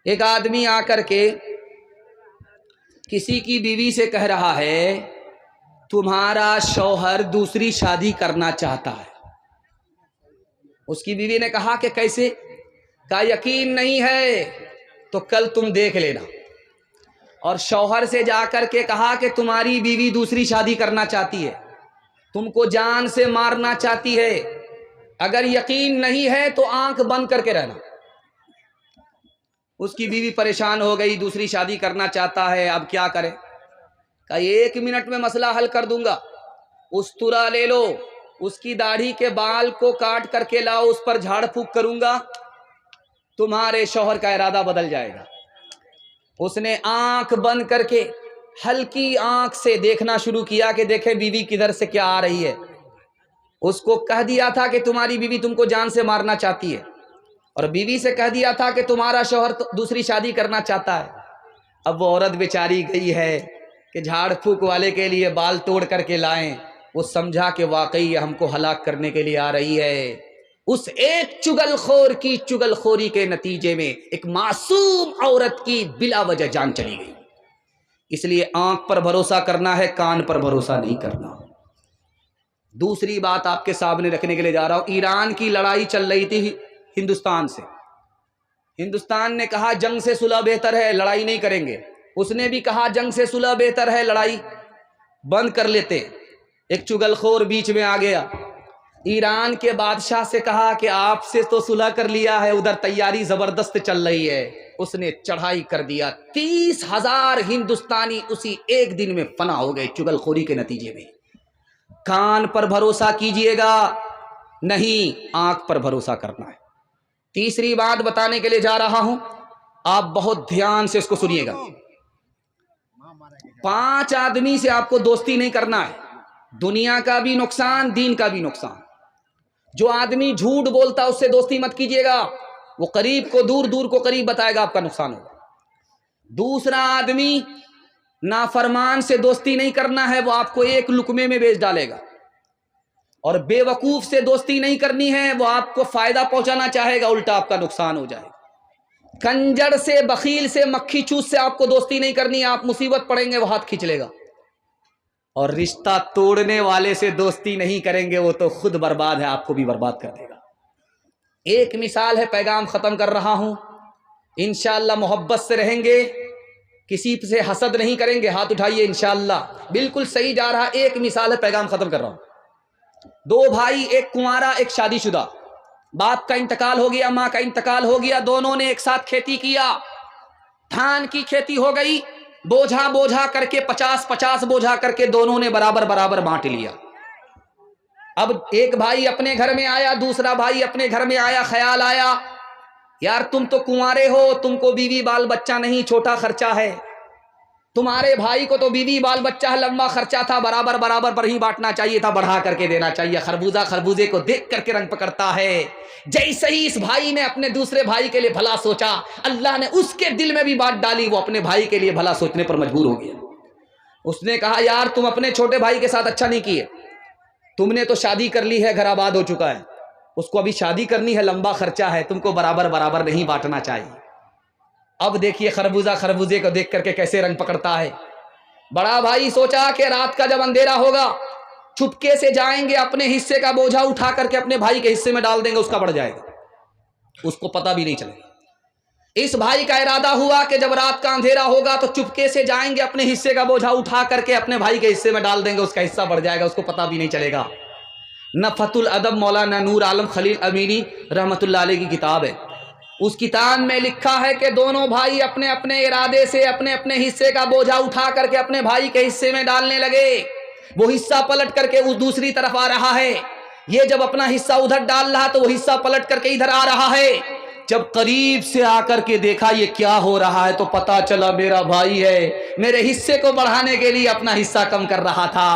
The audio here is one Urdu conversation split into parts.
ایک آدمی آ کر کے کسی کی بیوی سے کہہ رہا ہے تمہارا شوہر دوسری شادی کرنا چاہتا ہے۔ اس کی بیوی نے کہا کہ کیسے؟ کہا یقین نہیں ہے تو کل تم دیکھ لینا۔ اور شوہر سے جا کر کے کہا کہ تمہاری بیوی دوسری شادی کرنا چاہتی ہے، تم کو جان سے مارنا چاہتی ہے، اگر یقین نہیں ہے تو آنکھ بند کر کے رہنا۔ اس کی بیوی پریشان ہو گئی، دوسری شادی کرنا چاہتا ہے، اب کیا کرے؟ کہا 1 منٹ میں مسئلہ حل کر دوں گا، استرا لے لو، اس کی داڑھی کے بال کو کاٹ کر کے لاؤ، اس پر جھاڑ پھونک کروں گا، تمہارے شوہر کا ارادہ بدل جائے گا۔ اس نے آنکھ بند کر کے ہلکی آنکھ سے دیکھنا شروع کیا کہ دیکھے بیوی کدھر سے کیا آ رہی ہے۔ اس کو کہہ دیا تھا کہ تمہاری بیوی تم کو جان سے مارنا چاہتی ہے، اور بیوی سے کہہ دیا تھا کہ تمہارا شوہر دوسری شادی کرنا چاہتا ہے۔ اب وہ عورت بیچاری گئی ہے کہ جھاڑ پھونک والے کے لیے بال توڑ کر کے لائیں، وہ سمجھا کہ واقعی ہم کو ہلاک کرنے کے لیے آ رہی ہے۔ اس ایک چگل خور کی چگل خوری کے نتیجے میں ایک معصوم عورت کی بلا وجہ جان چلی گئی۔ اس لیے آنکھ پر بھروسہ کرنا ہے، کان پر بھروسہ نہیں کرنا۔ دوسری بات آپ کے سامنے رکھنے کے لیے جا رہا ہوں۔ ایران کی لڑائی چل رہی تھی ہندوستان سے، ہندوستان نے کہا جنگ سے صلح بہتر ہے، لڑائی نہیں کریں گے۔ اس نے بھی کہا جنگ سے صلح بہتر ہے، لڑائی بند کر لیتے۔ ایک چگل خور بیچ میں آ گیا، ایران کے بادشاہ سے کہا کہ آپ سے تو صلح کر لیا ہے، ادھر تیاری زبردست چل رہی ہے۔ اس نے چڑھائی کر دیا، 30,000 ہندوستانی اسی ایک دن میں فنا ہو گئے چگل خوری کے نتیجے میں۔ کان پر بھروسہ کیجئے گا نہیں، آنکھ پر بھروسہ کرنا ہے۔ تیسری بات بتانے کے لیے جا رہا ہوں، آپ بہت دھیان سے اس کو سنیے گا۔ 5 آدمی سے آپ کو دوستی نہیں کرنا ہے، دنیا کا بھی نقصان، دین کا بھی نقصان۔ جو آدمی جھوٹ بولتا اس سے دوستی مت کیجیے گا، وہ قریب کو دور، دور کو قریب بتائے گا، آپ کا نقصان ہوگا۔ دوسرا آدمی نافرمان سے دوستی نہیں کرنا ہے، وہ آپ کو ایک لقمے میں بیچ ڈالے گا۔ اور بے وقوف سے دوستی نہیں کرنی ہے، وہ آپ کو فائدہ پہنچانا چاہے گا، الٹا آپ کا نقصان ہو جائے گا۔ کنجر سے، بخیل سے، مکھی چوس سے آپ کو دوستی نہیں کرنی ہے، آپ مصیبت پڑیں گے وہ ہاتھ کھینچ لے گا۔ اور رشتہ توڑنے والے سے دوستی نہیں کریں گے، وہ تو خود برباد ہے، آپ کو بھی برباد کر دے گا۔ ایک مثال ہے، پیغام ختم کر رہا ہوں، انشاءاللہ محبت سے رہیں گے، کسی سے حسد نہیں کریں گے، ہاتھ اٹھائیے انشاءاللہ، بالکل صحیح جا رہا۔ ایک مثال ہے، پیغام ختم کر رہا ہوں۔ 2 بھائی، ایک کنوارا ایک شادی شدہ، باپ کا انتقال ہو گیا، ماں کا انتقال ہو گیا، دونوں نے ایک ساتھ کھیتی کیا، دھان کی کھیتی ہو گئی، بوجھا بوجھا کر کے 50-50 بوجھا کر کے دونوں نے برابر برابر بانٹ لیا۔ اب ایک بھائی اپنے گھر میں آیا، دوسرا بھائی اپنے گھر میں آیا، خیال آیا یار تم تو کنوارے ہو، تم کو بیوی بال بچہ نہیں، چھوٹا خرچہ ہے، تمہارے بھائی کو تو بیوی بال بچہ ہے، لمبا خرچہ تھا، برابر برابر پر ہی بانٹنا چاہیے تھا، بڑھا کر کے دینا چاہیے۔ خربوزہ خربوزے کو دیکھ کر کے رنگ پکڑتا ہے۔ جیسے ہی اس بھائی نے اپنے دوسرے بھائی کے لیے بھلا سوچا، اللہ نے اس کے دل میں بھی بات ڈالی، وہ اپنے بھائی کے لیے بھلا سوچنے پر مجبور ہو گیا۔ اس نے کہا یار تم اپنے چھوٹے بھائی کے ساتھ اچھا نہیں کیے، تم نے تو شادی کر لی ہے، گھر آباد ہو چکا ہے، اس کو ابھی شادی کرنی ہے، لمبا خرچہ ہے، تم کو برابر برابر نہیں بانٹنا چاہیے۔ اب دیکھیے خربوزہ خربوزے کو دیکھ کر کے کیسے رنگ پکڑتا ہے۔ بڑا بھائی سوچا کہ رات کا جب اندھیرا ہوگا چھپکے سے جائیں گے، اپنے حصے کا بوجھا اٹھا کر کے اپنے بھائی کے حصے میں ڈال دیں گے، اس کا بڑھ جائے گا، اس کو پتہ بھی نہیں چلے گا۔ اس بھائی کا ارادہ ہوا کہ جب رات کا اندھیرا ہوگا تو چپکے سے جائیں گے، اپنے حصے کا بوجھا اٹھا کر کے اپنے بھائی کے حصے میں ڈال دیں گے، اس کا حصہ بڑھ جائے گا، اس کو پتہ بھی نہیں چلے گا۔ نفحۃ الادب مولانا نور عالم خلیل امینی رحمۃ اللہ علیہ کی کتاب ہے، اس کتاب میں لکھا ہے کہ دونوں بھائی اپنے اپنے ارادے سے اپنے اپنے حصے کا بوجھا اٹھا کر کے اپنے بھائی کے حصے میں ڈالنے لگے۔ وہ حصہ پلٹ کر کے اس دوسری طرف آ رہا ہے، یہ جب اپنا حصہ ادھر ڈال رہا تو وہ حصہ پلٹ کر کے ادھر آ رہا ہے۔ جب قریب سے آ کر کے دیکھا یہ کیا ہو رہا ہے تو پتا چلا میرا بھائی ہے، میرے حصے کو بڑھانے کے لیے اپنا حصہ کم کر رہا تھا۔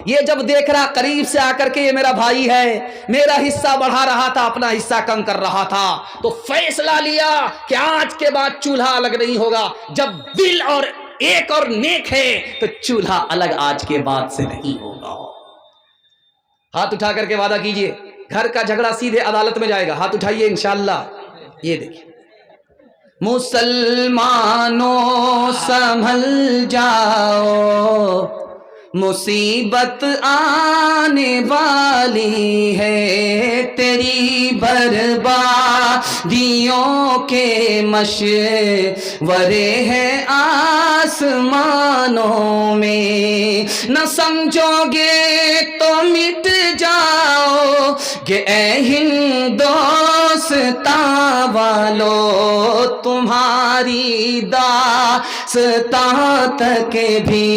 یہ جب دیکھ رہا قریب سے آ کر کے یہ میرا بھائی ہے، میرا حصہ بڑھا رہا تھا، اپنا حصہ کم کر رہا تھا، تو فیصلہ لیا کہ آج کے بعد چولہا الگ نہیں ہوگا، جب دل اور ایک اور نیک ہے تو چولہا الگ آج کے بعد سے نہیں ہوگا۔ ہاتھ اٹھا کر کے وعدہ کیجئے، گھر کا جھگڑا سیدھے عدالت میں جائے گا، ہاتھ اٹھائیے انشاءاللہ۔ یہ دیکھیں مسلمانوں سنبھل جاؤ، مصیبت آنے والی ہے، تیری بربادیوں کے مشورے ہیں آسمانوں میں، نہ سمجھو گے تو مٹ جاؤ گے اے ہندوستان والو، تمہاری داستان تک بھی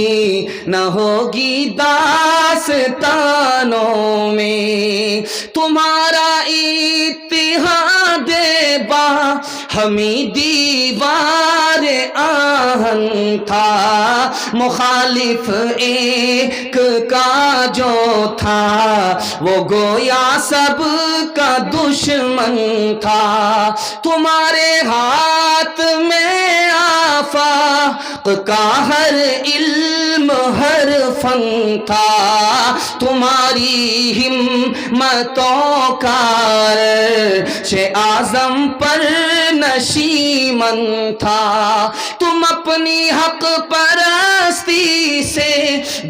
نہ ہوگی داستانوں میں، تمہارا اتحاد با ہمیں دیوار آہن تھا، مخالف ایک کا جو تھا وہ گویا سب کا دشمن تھا، تمہارے ہاتھ میں آفاق کا ہر علم ہر فن تھا، تمہاری ہمتوں کا عرش اعظم پر نشیمن تھا، تم اپنی حق پرستی سے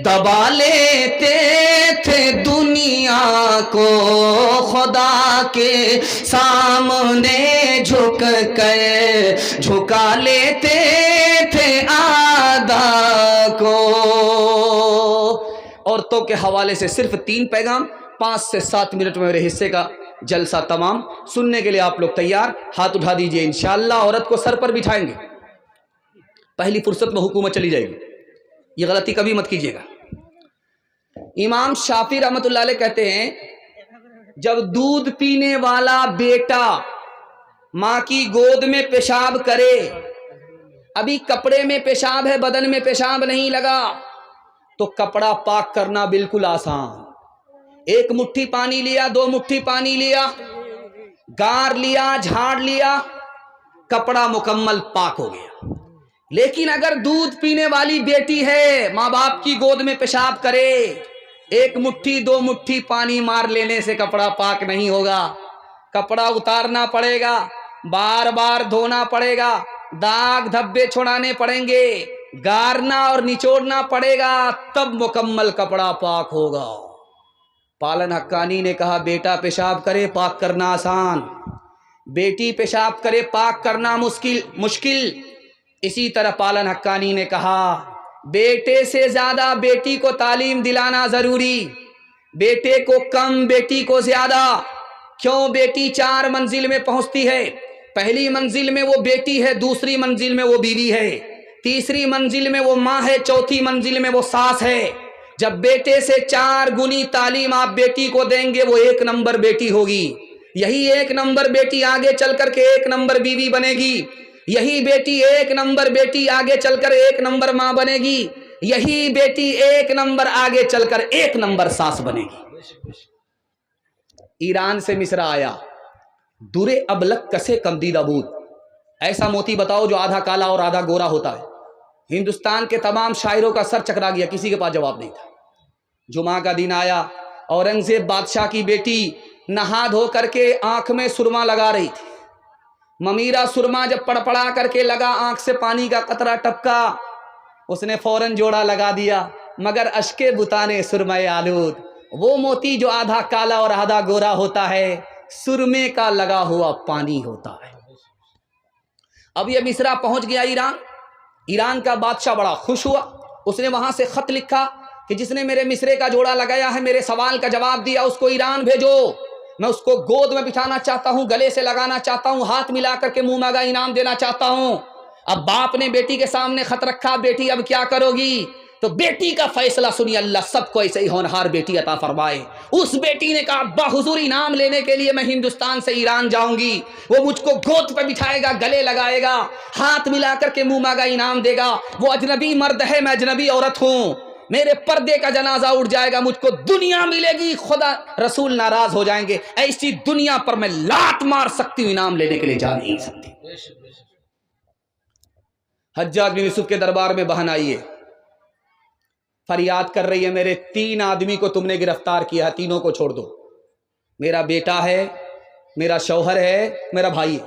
دبا لیتے تھے دنیا کو، خدا کے سامنے جھک کر جھکا لیتے تھے اعداء کو۔ عورتوں کے حوالے سے صرف 3 پیغام، 5 سے 7 منٹ میں میرے حصے کا جلسہ تمام۔ سننے کے لیے آپ لوگ تیار؟ ہاتھ اٹھا دیجئے۔ انشاءاللہ عورت کو سر پر بٹھائیں گے، پہلی فرصت میں حکومت چلی جائے گی، یہ غلطی کبھی مت کیجیے گا۔ امام شافعی رحمۃ اللہ علیہ کہتے ہیں جب دودھ پینے والا بیٹا ماں کی گود میں پیشاب کرے، ابھی کپڑے میں پیشاب ہے، بدن میں پیشاب نہیں لگا، تو کپڑا پاک کرنا بالکل آسان، 1 مٹھی پانی لیا، 2 مٹھی پانی لیا، گار لیا، جھاڑ لیا، کپڑا مکمل پاک ہو گیا۔ لیکن اگر دودھ پینے والی بیٹی ہے، ماں باپ کی گود میں پیشاب کرے، 1 مٹھی 2 مٹھی پانی مار لینے سے کپڑا پاک نہیں ہوگا، کپڑا اتارنا پڑے گا، بار بار دھونا پڑے گا، داغ دھبے چھڑانے پڑیں گے، گارنا اور نچوڑنا پڑے گا، تب مکمل کپڑا پاک ہوگا۔ پالن حقانی نے کہا بیٹا پیشاب کرے پاک کرنا آسان، بیٹی پیشاب کرے پاک کرنا مشکل۔ اسی طرح پالن حقانی نے کہا بیٹے سے زیادہ بیٹی کو تعلیم دلانا ضروری، بیٹے کو کم بیٹی کو زیادہ۔ کیوں؟ بیٹی 4 منزل میں پہنچتی ہے، پہلی منزل میں وہ بیٹی ہے، دوسری منزل میں وہ بیوی ہے، تیسری منزل میں وہ ماں ہے، چوتھی منزل میں وہ ساس ہے۔ جب بیٹے سے 4 گنی تعلیم آپ بیٹی کو دیں گے وہ 1 نمبر بیٹی ہوگی، یہی 1 نمبر بیٹی آگے چل کر کے 1 نمبر بیوی بنے گی، یہی بیٹی 1 نمبر بیٹی آگے چل کر 1 نمبر ماں بنے گی، یہی بیٹی 1 نمبر آگے چل کر 1 نمبر ساس بنے گی۔ ایران سے مصر آیا درے ابلک کسے کمدیدہ بود، ایسا موتی بتاؤ جو آدھا کالا اور آدھا گورا ہوتا ہے۔ ہندوستان کے تمام شاعروں کا سر چکرا گیا، کسی کے پاس جواب نہیں تھا۔ جمعہ کا دن آیا، اورنگزیب بادشاہ کی بیٹی نہا دھو کر کے آنکھ میں سرما لگا رہی تھی، ممیرا سرما جب پڑپڑا کر کے لگا، آنکھ سے پانی کا قطرہ ٹپکا، اس نے فوراً جوڑا لگا دیا، مگر اشکے بتانے سرمے آلود، وہ موتی جو آدھا کالا اور آدھا گورا ہوتا ہے سرمے کا لگا ہوا پانی ہوتا ہے۔ اب یہ مصرا پہنچ گیا ایران کا بادشاہ بڑا خوش ہوا، اس نے وہاں سے خط لکھا کہ جس نے میرے مصرے کا جوڑا لگایا ہے، میرے سوال کا جواب دیا، اس کو ایران بھیجو، میں اس کو گود میں بٹھانا چاہتا ہوں، گلے سے لگانا چاہتا ہوں، ہاتھ ملا کر کے منہ مانگا انعام دینا چاہتا ہوں۔ اب باپ نے بیٹی کے سامنے خط رکھا، بیٹی اب کیا کرو گی؟ تو بیٹی کا فیصلہ سنی، اللہ سب کو ایسے ہی ہونہار بیٹی عطا فرمائے۔ اس بیٹی نے کہا ابا حضور انعام لینے کے لیے میں ہندوستان سے ایران جاؤں گی، وہ مجھ کو گود پہ بٹھائے گا، گلے لگائے گا، ہاتھ ملا کر کے منہ مانگا انعام دے گا، وہ اجنبی مرد ہے میں اجنبی عورت ہوں، میرے پردے کا جنازہ اٹھ جائے گا، مجھ کو دنیا ملے گی، خدا رسول ناراض ہو جائیں گے، ایسی دنیا پر میں لات مار سکتی ہوں، انعام لینے کے لیے جا نہیں سکتی۔ حجاج بن یوسف کے دربار میں بہن آئی ہے، فریاد کر رہی ہے میرے 3 آدمی کو تم نے گرفتار کیا ہے، تینوں کو چھوڑ دو، میرا بیٹا ہے، میرا شوہر ہے، میرا بھائی ہے۔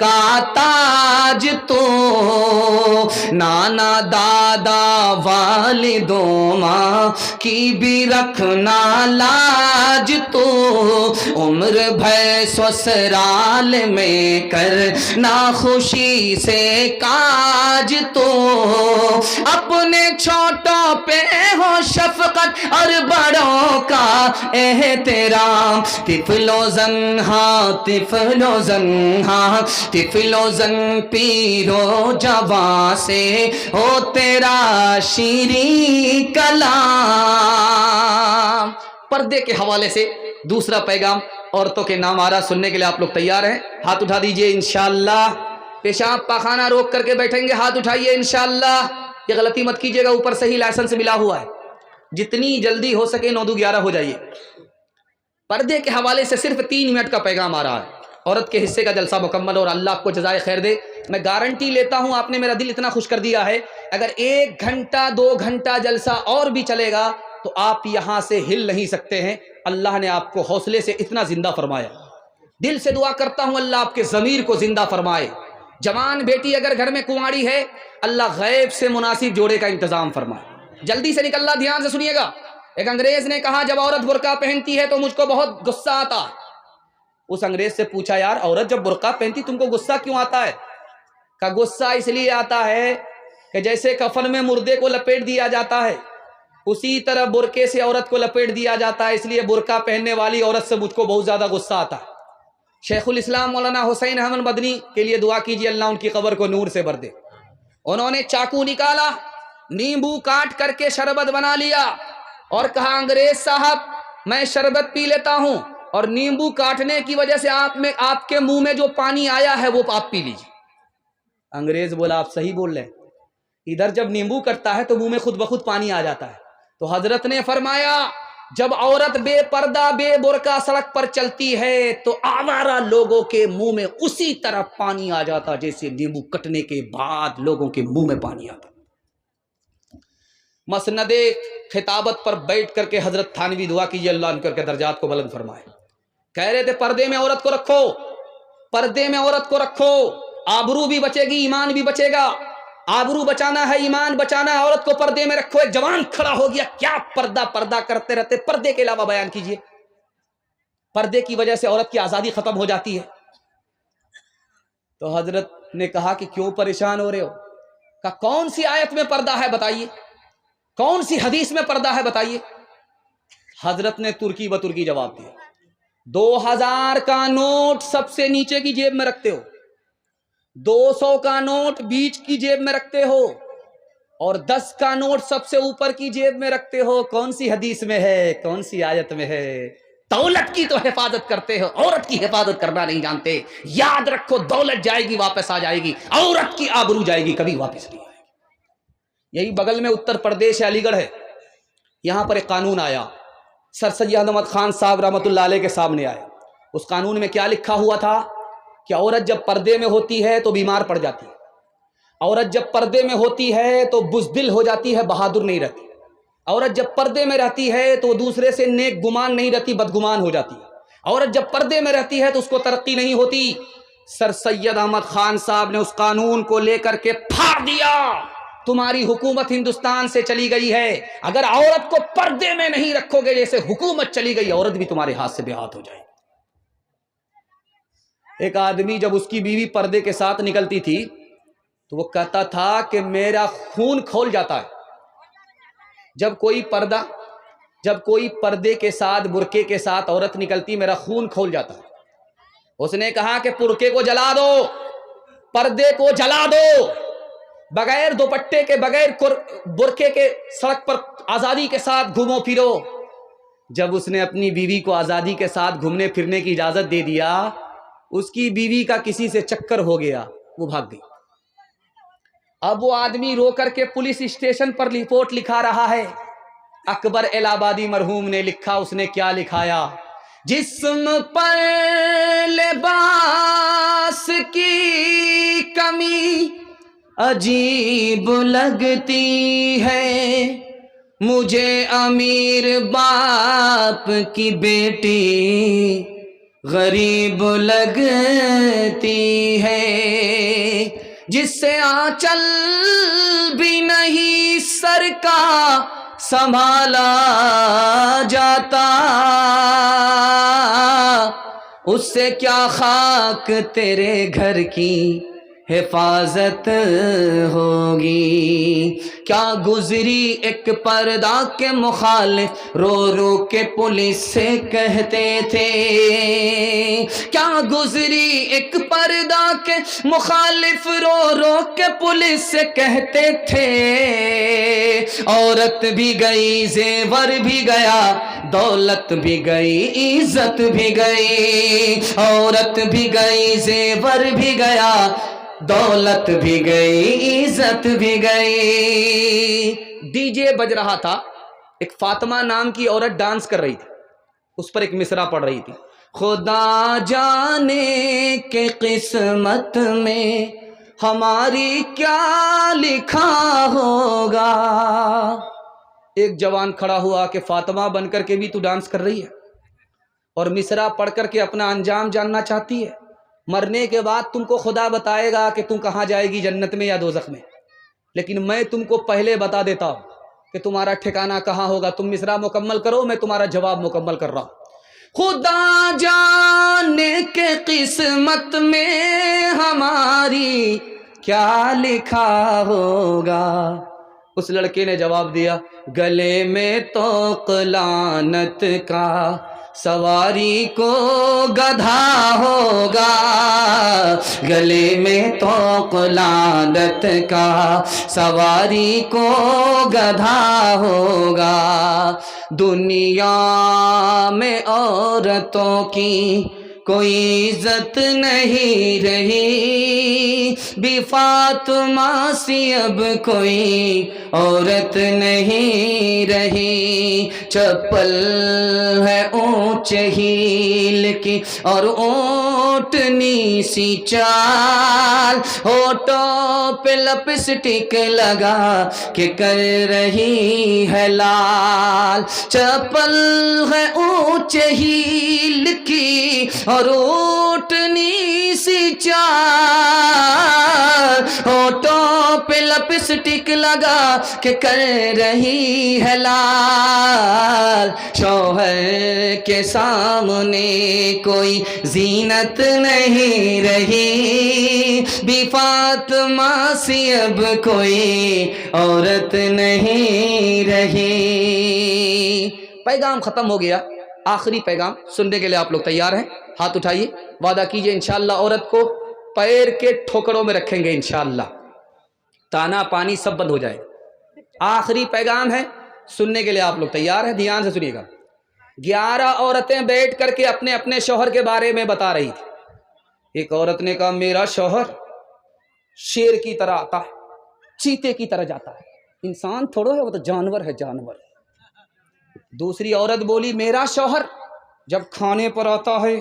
کا تاج تو، نانا دادا والدوں ماں کی بھی رکھنا لاج تو، عمر بھر سسرال میں کرنا خوشی سے کاج تو، اپنے چھوٹوں پہ ہو شفقت اور بڑوں کا احترام، طفل و زن ہاں طفل و زن ہاں طفل و زن پیر و جوان سے ہو تیرا شیریں کلام۔ پردے کے حوالے سے دوسرا پیغام عورتوں کے نام آ رہا، سننے کے لیے آپ لوگ تیار ہیں؟ ہاتھ اٹھا دیجئے انشاءاللہ۔ پیشاب پاخانہ روک کر کے بیٹھیں گے، ہاتھ اٹھائیے انشاءاللہ۔ یہ غلطی مت کیجیے گا، اوپر سے ہی لائسنس ملا ہوا ہے، جتنی جلدی ہو سکے 9-2-11 ہو جائیے۔ پردے کے حوالے سے صرف 3 منٹ کا پیغام آ رہا ہے، عورت کے حصے کا جلسہ مکمل، اور اللہ آپ کو جزائے خیر دے۔ میں گارنٹی لیتا ہوں، آپ نے میرا دل اتنا خوش کر دیا ہے، اگر 1 گھنٹہ 2 گھنٹہ جلسہ اور بھی چلے گا تو آپ یہاں سے ہل نہیں سکتے ہیں۔ اللہ نے آپ کو حوصلے سے اتنا زندہ فرمایا، دل سے دعا کرتا ہوں اللہ آپ کے ضمیر کو زندہ فرمائے۔ جوان بیٹی اگر گھر میں کنواری ہے، اللہ غیب سے مناسب جوڑے کا انتظام فرمائے۔ جلدی سے نکلنا، دھیان سے سنیے گا۔ ایک انگریز نے کہا جب عورت برقع پہنتی ہے تو مجھ کو بہت غصہ آتا۔ اس انگریز سے پوچھا یار عورت جب برقع پہنتی تم کو غصہ کیوں آتا ہے؟ کہ غصہ اس لیے آتا ہے کہ جیسے کفن میں مردے کو لپیٹ دیا جاتا ہے، اسی طرح برقعے سے عورت کو لپیٹ دیا جاتا ہے، اس لیے برقع پہننے والی عورت سے مجھ کو بہت زیادہ غصہ آتا ہے۔ شیخ الاسلام مولانا حسین احمد مدنی کے لیے دعا کیجیے، اللہ ان کی قبر کو نور سے بھر دے۔ انہوں نے چاقو نکالا، نیمبو کاٹ کر کے شربت بنا لیا اور کہا انگریز صاحب میں شربت پی لیتا ہوں، اور نیمبو کاٹنے کی وجہ سے آپ کے منہ میں جو پانی آیا ہے وہ آپ پی لیجیے۔ انگریز بولا آپ صحیح بول رہے ہیں، ادھر جب نیمبو کٹتا ہے تو منہ میں خود بخود پانی آ جاتا ہے۔ تو حضرت نے فرمایا جب عورت بے پردہ بے برقع سڑک پر چلتی ہے تو آوارہ لوگوں کے منہ میں اسی طرح پانی آ جاتا جیسے نیمبو کٹنے کے بعد لوگوں کے منہ میں پانی آتا۔ مسند خطابت پر بیٹھ کر کے حضرت تھانوی دعا کیجیے اللہ ان کے درجات کو بلند فرمائے۔ کہہ رہے تھے پردے میں عورت کو رکھو، پردے میں عورت کو رکھو، آبرو بھی بچے گی ایمان بھی بچے گا۔ آبرو بچانا ہے، ایمان بچانا ہے، عورت کو پردے میں رکھو۔ ایک جوان کھڑا ہو گیا، کیا پردہ پردہ کرتے رہتے، پردے کے علاوہ بیان کیجیے۔ پردے کی وجہ سے عورت کی آزادی ختم ہو جاتی ہے۔ تو حضرت نے کہا کہ کیوں پریشان ہو رہے ہو؟ کہا کون سی آیت میں پردہ ہے بتائیے، کون سی حدیث میں پردہ ہے بتائیے۔ حضرت نے ترکی بترکی جواب دیا، 2000 کا نوٹ سب سے نیچے کی جیب میں رکھتے ہو، 200 کا نوٹ بیچ کی جیب میں رکھتے ہو، اور 10 کا نوٹ سب سے اوپر کی جیب میں رکھتے ہو۔ کون سی حدیث میں ہے، کون سی آیت میں ہے؟ دولت کی تو حفاظت کرتے ہو، عورت کی حفاظت کرنا نہیں جانتے۔ یاد رکھو دولت جائے گی واپس آ جائے گی، عورت کی آبرو جائے گی کبھی واپس نہیں آئے گی۔ یہی بغل میں اتر پردیش ہے، علی گڑھ ہے، یہاں پر ایک قانون آیا، سر سید احمد خان صاحب رحمۃ اللہ علیہ کے سامنے آیا۔ اس قانون میں کیا لکھا ہوا تھا کہ عورت جب پردے میں ہوتی ہے تو بیمار پڑ جاتی ہے، عورت جب پردے میں ہوتی ہے تو بزدل ہو جاتی ہے، بہادر نہیں رہتی، عورت جب پردے میں رہتی ہے تو وہ دوسرے سے نیک گمان نہیں رہتی، بدگمان ہو جاتی ہے، عورت جب پردے میں رہتی ہے تو اس کو ترقی نہیں ہوتی۔ سر سید احمد خان صاحب نے اس قانون کو لے کر کے پھاڑ دیا، تمہاری حکومت ہندوستان سے چلی گئی ہے، اگر عورت کو پردے میں نہیں رکھو گے جیسے حکومت چلی گئی، عورت بھی تمہارے ہاتھ سے بے ہاتھ ہو جائے گی۔ ایک آدمی جب اس کی بیوی پردے کے ساتھ نکلتی تھی تو وہ کہتا تھا کہ میرا خون کھول جاتا ہے جب کوئی پردے کے ساتھ برقعے کے ساتھ عورت نکلتی، میرا خون کھول جاتا ہے۔ اس نے کہا کہ برقعے کو جلا دو، پردے کو جلا دو، بغیر دوپٹے کے بغیر برقعے کے سڑک پر آزادی کے ساتھ گھومو پھرو۔ جب اس نے اپنی بیوی کو آزادی کے ساتھ گھومنے پھرنے کی اجازت دے دیا، اس کی بیوی کا کسی سے چکر ہو گیا، وہ بھاگ گئی۔ اب وہ آدمی رو کر کے پولیس اسٹیشن پر رپورٹ لکھا رہا ہے۔ اکبر الہ آبادی مرحوم نے لکھا، اس نے کیا لکھایا؟ جسم پر لباس کی کمی عجیب لگتی ہے، مجھے امیر باپ کی بیٹی غریب لگتی ہے، جس سے آنچل بھی نہیں سر کا سنبھالا جاتا، اس سے کیا خاک تیرے گھر کی حفاظت ہوگی۔ کیا گزری ایک پردہ کے مخالف رو رو کے پولیس سے کہتے تھے، کیا گزری ایک پردہ کے مخالف رو رو کے پولیس سے کہتے تھے، عورت بھی گئی زیور بھی گیا، دولت بھی گئی عزت بھی گئی، عورت بھی گئی زیور بھی گیا، دولت بھی گئی عزت بھی گئی۔ ڈی جے بج رہا تھا، ایک فاطمہ نام کی عورت ڈانس کر رہی تھی، اس پر ایک مصرع پڑھ رہی تھی، خدا جانے کہ قسمت میں ہماری کیا لکھا ہوگا۔ ایک جوان کھڑا ہوا کہ فاطمہ بن کر کے بھی تو ڈانس کر رہی ہے اور مصرع پڑھ کر کے اپنا انجام جاننا چاہتی ہے، مرنے کے بعد تم کو خدا بتائے گا کہ تم کہاں جائے گی، جنت میں یا دوزخ میں، لیکن میں تم کو پہلے بتا دیتا ہوں کہ تمہارا ٹھکانہ کہاں ہوگا۔ تم مصرع مکمل کرو، میں تمہارا جواب مکمل کر رہا ہوں۔ خدا جانے کے قسمت میں ہماری کیا لکھا ہوگا۔ اس لڑکے نے جواب دیا، گلے میں طوق لعنت کا سواری کو گدھا ہوگا، گلے میں طوق لعنت کا سواری کو گدھا ہوگا۔ دنیا میں عورتوں کی کوئی عزت نہیں رہی، بی فاطمہ سی اب کوئی عورت نہیں رہی، چپل ہے اونچے ہیل کی اور اونٹنی سی چال، ہونٹوں پہ لپسٹک لگا کہ کر رہی ہے لال، چپل ہے اونچے ہیل کی اور اونٹنی سی چال، ہونٹوں پہ لپسٹک لگا کہ کر رہی ہے لال، شوہر کے سامنے کوئی زینت نہیں رہی، بی فاطمہ سی اب کوئی عورت نہیں رہی۔ پیغام ختم ہو گیا، آخری پیغام سننے کے لیے آپ لوگ تیار ہیں؟ ہاتھ اٹھائیے، وعدہ کیجئے انشاءاللہ عورت کو پیر کے ٹھوکروں میں رکھیں گے انشاءاللہ، تانا پانی سب بند ہو جائے۔ آخری پیغام ہے، سننے کے لیے آپ لوگ تیار ہیں؟ دھیان سے سنیے گا۔ 11 عورتیں بیٹھ کر کے اپنے اپنے شوہر کے بارے میں بتا رہی تھی۔ ایک عورت نے کہا، میرا شوہر شیر کی طرح آتا ہے، چیتے کی طرح جاتا ہے، انسان تھوڑا ہے، وہ تو جانور ہے، جانور۔ دوسری عورت بولی، میرا شوہر جب کھانے پر آتا ہے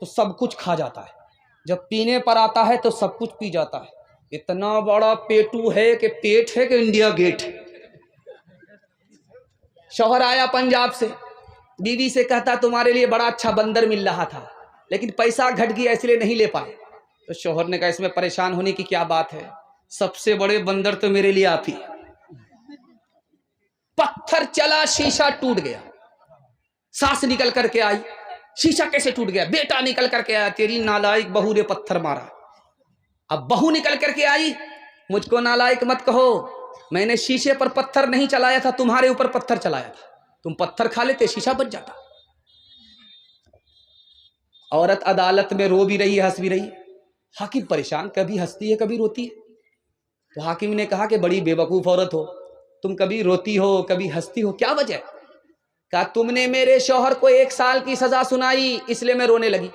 تو سب کچھ کھا جاتا ہے، جب پینے پر آتا ہے تو سب کچھ پی جاتا ہے، اتنا بڑا پیٹو ہے کہ پیٹ ہے کہ انڈیا گیٹ ہے۔ شوہر آیا پنجاب سے، بیوی سے کہتا، تمہارے لیے بڑا اچھا بندر مل رہا تھا لیکن پیسہ گھٹ گیا اس لیے نہیں لے پائے۔ تو شوہر نے کہا، اس میں پریشان ہونے کی کیا بات ہے، سب سے بڑے بندر تو میرے لیے آپ ہی۔ پتھر چلا، شیشہ ٹوٹ گیا، ساس نکل کر کے آئی، شیشہ کیسے ٹوٹ گیا؟ بیٹا نکل کر کے آیا، تیری نالائق بہو نے پتھر مارا۔ اب بہو نکل کر کے آئی، مجھ کو نالائق مت کہو، میں نے شیشے پر پتھر نہیں چلایا تھا، تمہارے اوپر پتھر چلایا تھا، تم پتھر کھا لیتے شیشہ بچ جاتا۔ عورت عدالت میں رو بھی رہی ہے، ہنس بھی رہی ہے۔ حاکم پریشان، کبھی ہنستی ہے کبھی روتی ہے۔ تو حاکم نے کہا کہ بڑی بے وقوف عورت ہو، تم کبھی روتی ہو کبھی ہنستی ہو، کیا وجہ ہے؟ کہا، تم نے میرے شوہر کو 1 سال کی سزا سنائی اس لیے میں رونے لگی،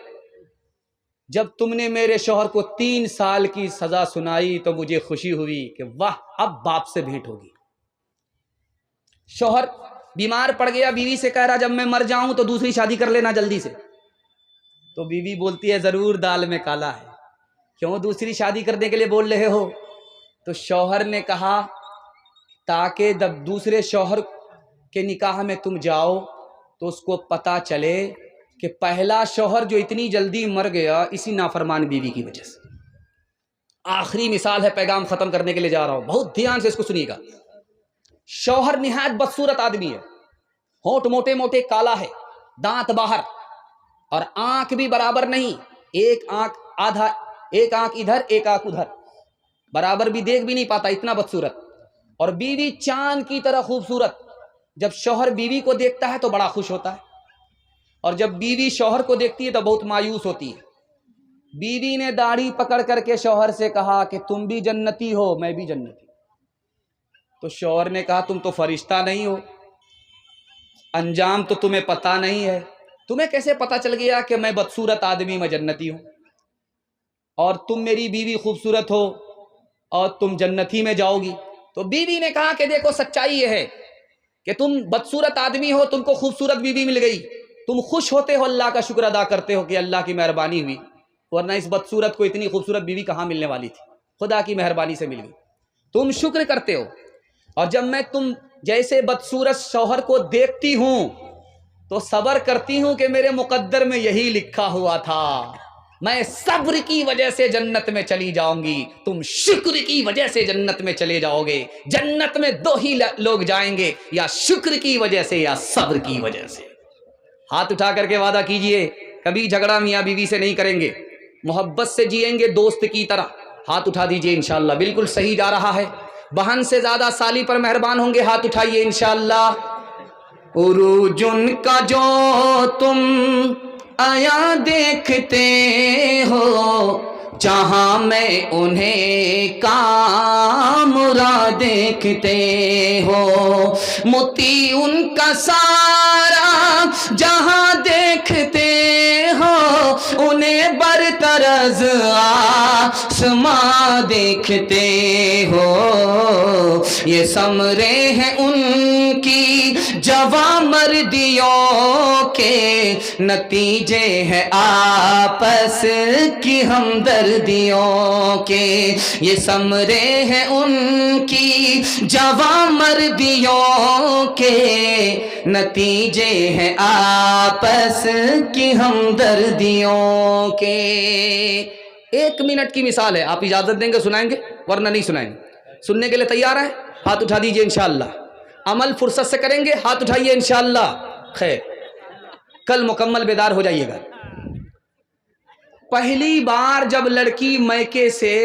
جب تم نے میرے شوہر کو 3 سال کی سزا سنائی تو مجھے خوشی ہوئی کہ واہ، اب باپ سے بھیٹ ہوگی۔ شوہر بیمار پڑ گیا، بیوی سے کہہ رہا، جب میں مر جاؤں تو دوسری شادی کر لینا جلدی سے۔ تو بیوی بولتی ہے، ضرور دال میں کالا ہے، کیوں دوسری شادی کرنے کے لیے بول رہے ہو؟ تو شوہر نے کہا، تاکہ جب دوسرے شوہر کے نکاح میں تم جاؤ تو اس کو پتہ چلے کہ پہلا شوہر جو اتنی جلدی مر گیا اسی نافرمان بیوی کی وجہ سے. آخری مثال ہے، پیغام ختم کرنے کے لیے جا رہا ہوں، بہت دھیان سے اس کو سنیے گا. شوہر نہایت بدصورت آدمی ہے، ہونٹ موٹے موٹے، کالا ہے، دانت باہر، اور آنکھ بھی برابر نہیں، ایک آنکھ آدھا، ایک آنکھ ادھر ایک آنکھ ادھر، برابر بھی دیکھ بھی نہیں پاتا، اتنا بدصورت. اور بیوی چاند کی طرح خوبصورت. جب شوہر بیوی کو دیکھتا ہے تو بڑا خوش ہوتا ہے، اور جب بیوی شوہر کو دیکھتی ہے تو بہت مایوس ہوتی ہے. بیوی نے داڑھی پکڑ کر کے شوہر سے کہا کہ تم بھی جنتی ہو میں بھی جنتی. تو شوہر نے کہا تم تو فرشتہ نہیں ہو، انجام تو تمہیں پتہ نہیں ہے، تمہیں کیسے پتہ چل گیا کہ میں بدصورت آدمی میں جنتی ہوں، اور تم میری بیوی خوبصورت ہو اور تم جنتی میں جاؤ گی. تو بیوی نے کہا کہ دیکھو سچائی یہ ہے کہ تم بدصورت آدمی ہو، تم کو خوبصورت بیوی مل گئی، تم خوش ہوتے ہو، اللہ کا شکر ادا کرتے ہو کہ اللہ کی مہربانی ہوئی، ورنہ اس بدصورت کو اتنی خوبصورت بیوی کہاں ملنے والی تھی، خدا کی مہربانی سے مل گئی. تم شکر کرتے ہو. اور جب میں تم جیسے بدصورت شوہر کو دیکھتی ہوں تو صبر کرتی ہوں کہ میرے مقدر میں یہی لکھا ہوا تھا، میں صبر کی وجہ سے جنت میں چلی جاؤں گی، تم شکر کی وجہ سے جنت میں چلے جاؤ گے. جنت میں دو ہی لوگ جائیں گے، یا شکر کی وجہ سے یا صبر کی وجہ سے. ہاتھ اٹھا کر کے وعدہ کیجئے کبھی جھگڑا میاں بیوی سے نہیں کریں گے، محبت سے جئیں گے دوست کی طرح. ہاتھ اٹھا دیجئے انشاءاللہ، بالکل صحیح جا رہا ہے. بہن سے زیادہ سالی پر مہربان ہوں گے، ہاتھ اٹھائیے انشاءاللہ. عروج ان کا جو تم آیا دیکھتے ہو، جہاں میں انہیں کامرا دیکھتے ہو، موتی ان کا سارا جہاں دیکھتے ہو، انہیں برطرز آسماں دیکھتے ہو. یہ ثمرے ہیں ان کی جواں مردیوں کے، نتیجے ہیں آپس کی ہمدردیوں کے. یہ ثمرے ہیں ان کی جواں مردیوں کے، نتیجے ہیں آپس کی ہمدردیوں کے. 1 منٹ کی مثال ہے، آپ اجازت دیں گے سنائیں گے ورنہ نہیں سنائیں گے؟ سننے کے لیے تیار ہیں؟ ہاتھ اٹھا دیجئے انشاءاللہ. عمل فرصت سے کریں گے، ہاتھ اٹھائیے انشاءاللہ. خیر، کل مکمل بیدار ہو جائیے گا. پہلی بار جب لڑکی میکے سے،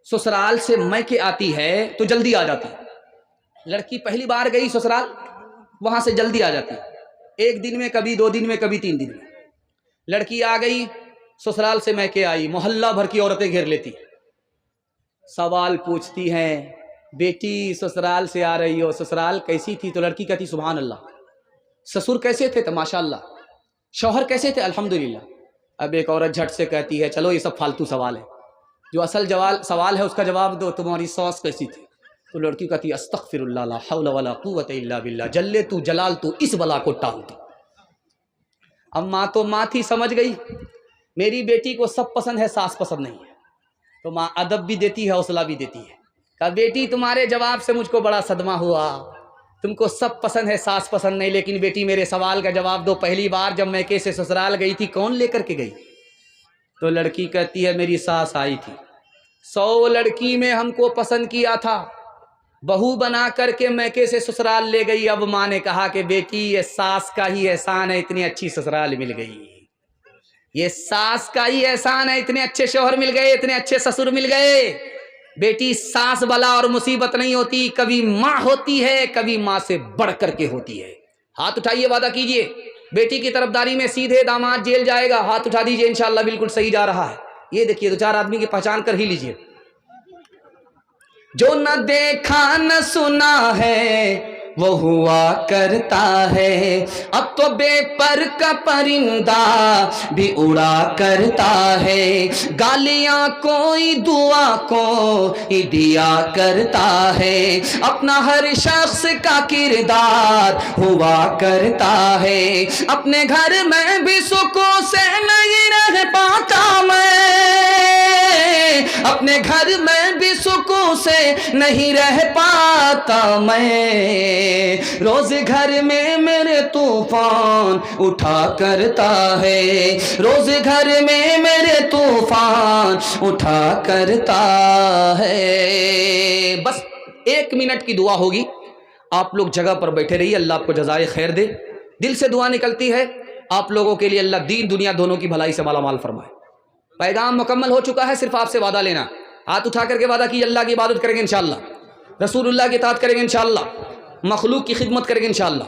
سسرال سے میکے آتی ہے تو جلدی آ جاتی ہے. لڑکی پہلی بار گئی سسرال، وہاں سے جلدی آ جاتی ہے، 1 دن میں، کبھی 2 دن میں، کبھی 3 دن میں. لڑکی آ گئی سسرال سے میکے آئی، محلہ بھر کی عورتیں گھیر لیتی، سوال پوچھتی ہیں، بیٹی سسرال سے آ رہی ہو، سسرال کیسی تھی؟ تو لڑکی کہتی سبحان اللہ. سسر کیسے تھے؟ تو ماشاء اللہ. شوہر کیسے تھے؟ الحمدللہ. اب ایک عورت جھٹ سے کہتی ہے چلو یہ سب فالتو سوال ہے، جو اصل سوال ہے اس کا جواب دو، تمہاری ساس کیسی تھی؟ تو لڑکی کہتی استغفر اللہ، لا حول ولا قوت الا باللہ، جلے تو جلال تو، اس بلا کو ٹال دو. اب ماں تو ماں تھی، سمجھ گئی میری بیٹی کو سب پسند ہے، ساس پسند نہیں ہے. تو ماں ادب بھی دیتی ہے، حوصلہ بھی دیتی ہے. کہا بیٹی تمہارے جواب سے مجھ کو بڑا صدمہ ہوا، تم کو سب پسند ہے، ساس پسند نہیں، لیکن بیٹی میرے سوال کا جواب دو، پہلی بار جب میکے سے سسرال گئی تھی کون لے کر کے گئی؟ تو لڑکی کہتی ہے میری ساس آئی تھی، 100 لڑکی میں ہم کو پسند کیا تھا، بہو بنا کر کے میکے سے سسرال لے گئی. اب ماں نے کہا کہ بیٹی یہ ساس کا ہی احسان ہے، اتنی اچھی سسرال مل گئی، یہ ساس کا ہی احسان ہے، اتنے اچھے شوہر مل گئے، اتنے اچھے سسر مل گئے. بیٹی ساس بلا اور مصیبت نہیں ہوتی، کبھی ماں ہوتی ہے، کبھی ماں سے بڑھ کر کے ہوتی ہے. ہاتھ اٹھائیے، وعدہ کیجئے بیٹی کی طرفداری میں سیدھے داماد جیل جائے گا. ہاتھ اٹھا دیجئے انشاءاللہ، بالکل صحیح جا رہا ہے. یہ دیکھیے 2-4 آدمی کی پہچان کر ہی لیجئے. جو نہ دیکھا نہ سنا ہے وہ ہوا کرتا ہے، اب تو بے پر کا پرندہ بھی اڑا کرتا ہے، گالیاں کوئی دعا کو دیا کرتا ہے، اپنا ہر شخص کا کردار ہوا کرتا ہے، اپنے گھر میں بھی سکون سے نہیں رہ پاتا میں، اپنے گھر میں بھی سکون سے نہیں رہ پاتا میں، روز گھر میں میرے طوفان اٹھا کرتا ہے، روز گھر میں میرے طوفان اٹھا کرتا ہے۔ بس 1 منٹ کی دعا ہوگی، آپ لوگ جگہ پر بیٹھے رہیے، اللہ آپ کو جزائے خیر دے۔ دل سے دعا نکلتی ہے آپ لوگوں کے لیے، اللہ دین دنیا دونوں کی بھلائی سے مالا مال فرمائے۔ پیغام مکمل ہو چکا ہے، صرف آپ سے وعدہ لینا، ہاتھ اٹھا کر کے وعدہ کی اللہ کی عبادت کریں گے انشاءاللہ، رسول اللہ کی اطاعت کریں گے انشاءاللہ، مخلوق کی خدمت کریں گے انشاءاللہ۔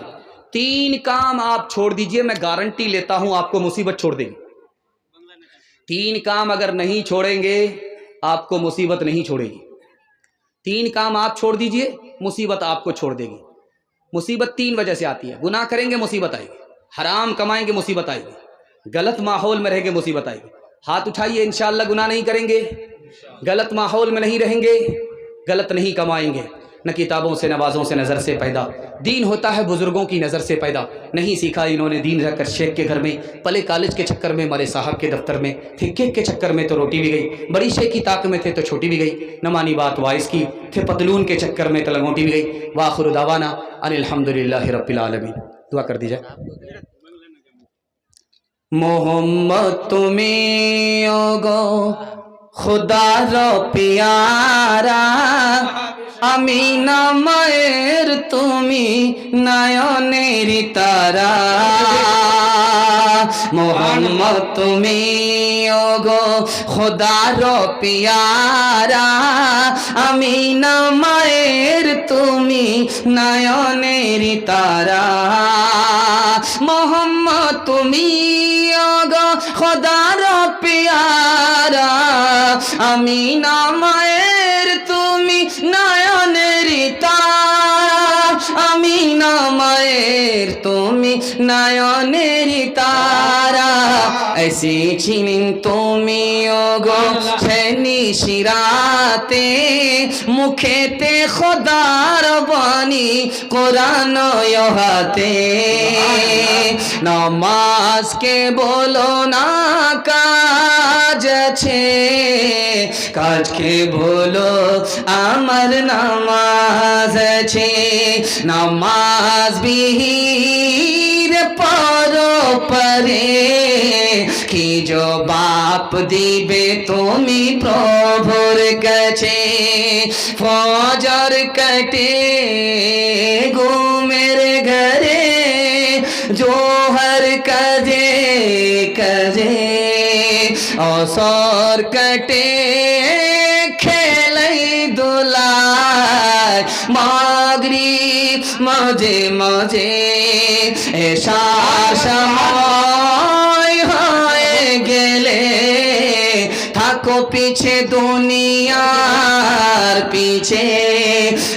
3 کام آپ چھوڑ دیجئے، میں گارنٹی لیتا ہوں آپ کو مصیبت چھوڑ دے گی۔ 3 کام اگر نہیں چھوڑیں گے آپ کو مصیبت نہیں چھوڑے گی۔ 3 کام آپ چھوڑ دیجئے، مصیبت آپ کو چھوڑ دے گی۔ مصیبت 3 وجہ سے آتی ہے، گناہ کریں گے مصیبت آئے گی، حرام کمائیں گے مصیبت آئے گی، غلط ماحول میں رہیں گے مصیبت آئے گی۔ ہاتھ اٹھائیے، انشاءاللہ گناہ نہیں کریں گے، غلط ماحول میں نہیں رہیں گے، غلط نہیں کمائیں گے، نہ کتابوں سے نوازوں سے نظر سے پیدا۔ دین ہوتا ہے بزرگوں کی نظر سے پیدا، نہیں سیکھا انہوں نے دین رہ کر شیخ کے گھر میں، پلے کالج کے چکر میں، مرے صاحب کے دفتر میں، تھے کیک کے چکر میں تو روٹی بھی گئی، بڑی شیخ کی طاق میں تھے تو چھوٹی بھی گئی، نہ مانی بات وائس کی، تھے پتلون کے چکر میں تو لنگوٹی بھی گئی۔ وآخر دعوانا ان الحمدللہ رب العالمین۔ دعا کر دیجئے۔ محمد تمہیں گو خدا رو پیارا، আমিনা মায়ের তুমি নয়নের তারা, মোহাম্মদ তুমি ওগো খোদার পিয়ারা, আমিনা মায়ের তুমি নয়নের তারা, মোহাম্মদ তুমি ওগো খোদার পিয়ারা, আমিনা মায়ের তুমি নয়নের তারা, আমিনা মায়ের তুমি নয়নের তারা, এসেছিলেন তুমি ওগো সেনি শিরাতে, মুখেতে খোদার বাণী কোরআন হাতে, নামাজকে বলো না কাজ আছে, কাজকে বলো আমার নামাজ আছে, নামাজ বিহীন পরো পরে, কি জবাব দিবে তুমি প্রভুর কাছে, ফজর কাটে ঘুমের ঘরে, জোহর কাজে কাজে, আসর কাটে খেলাই দোলায়, মাগরিব মাঝে মাঝে, এশার সময় হয়ে গেলে থাকো পিছে দুনিয়ার পিছে,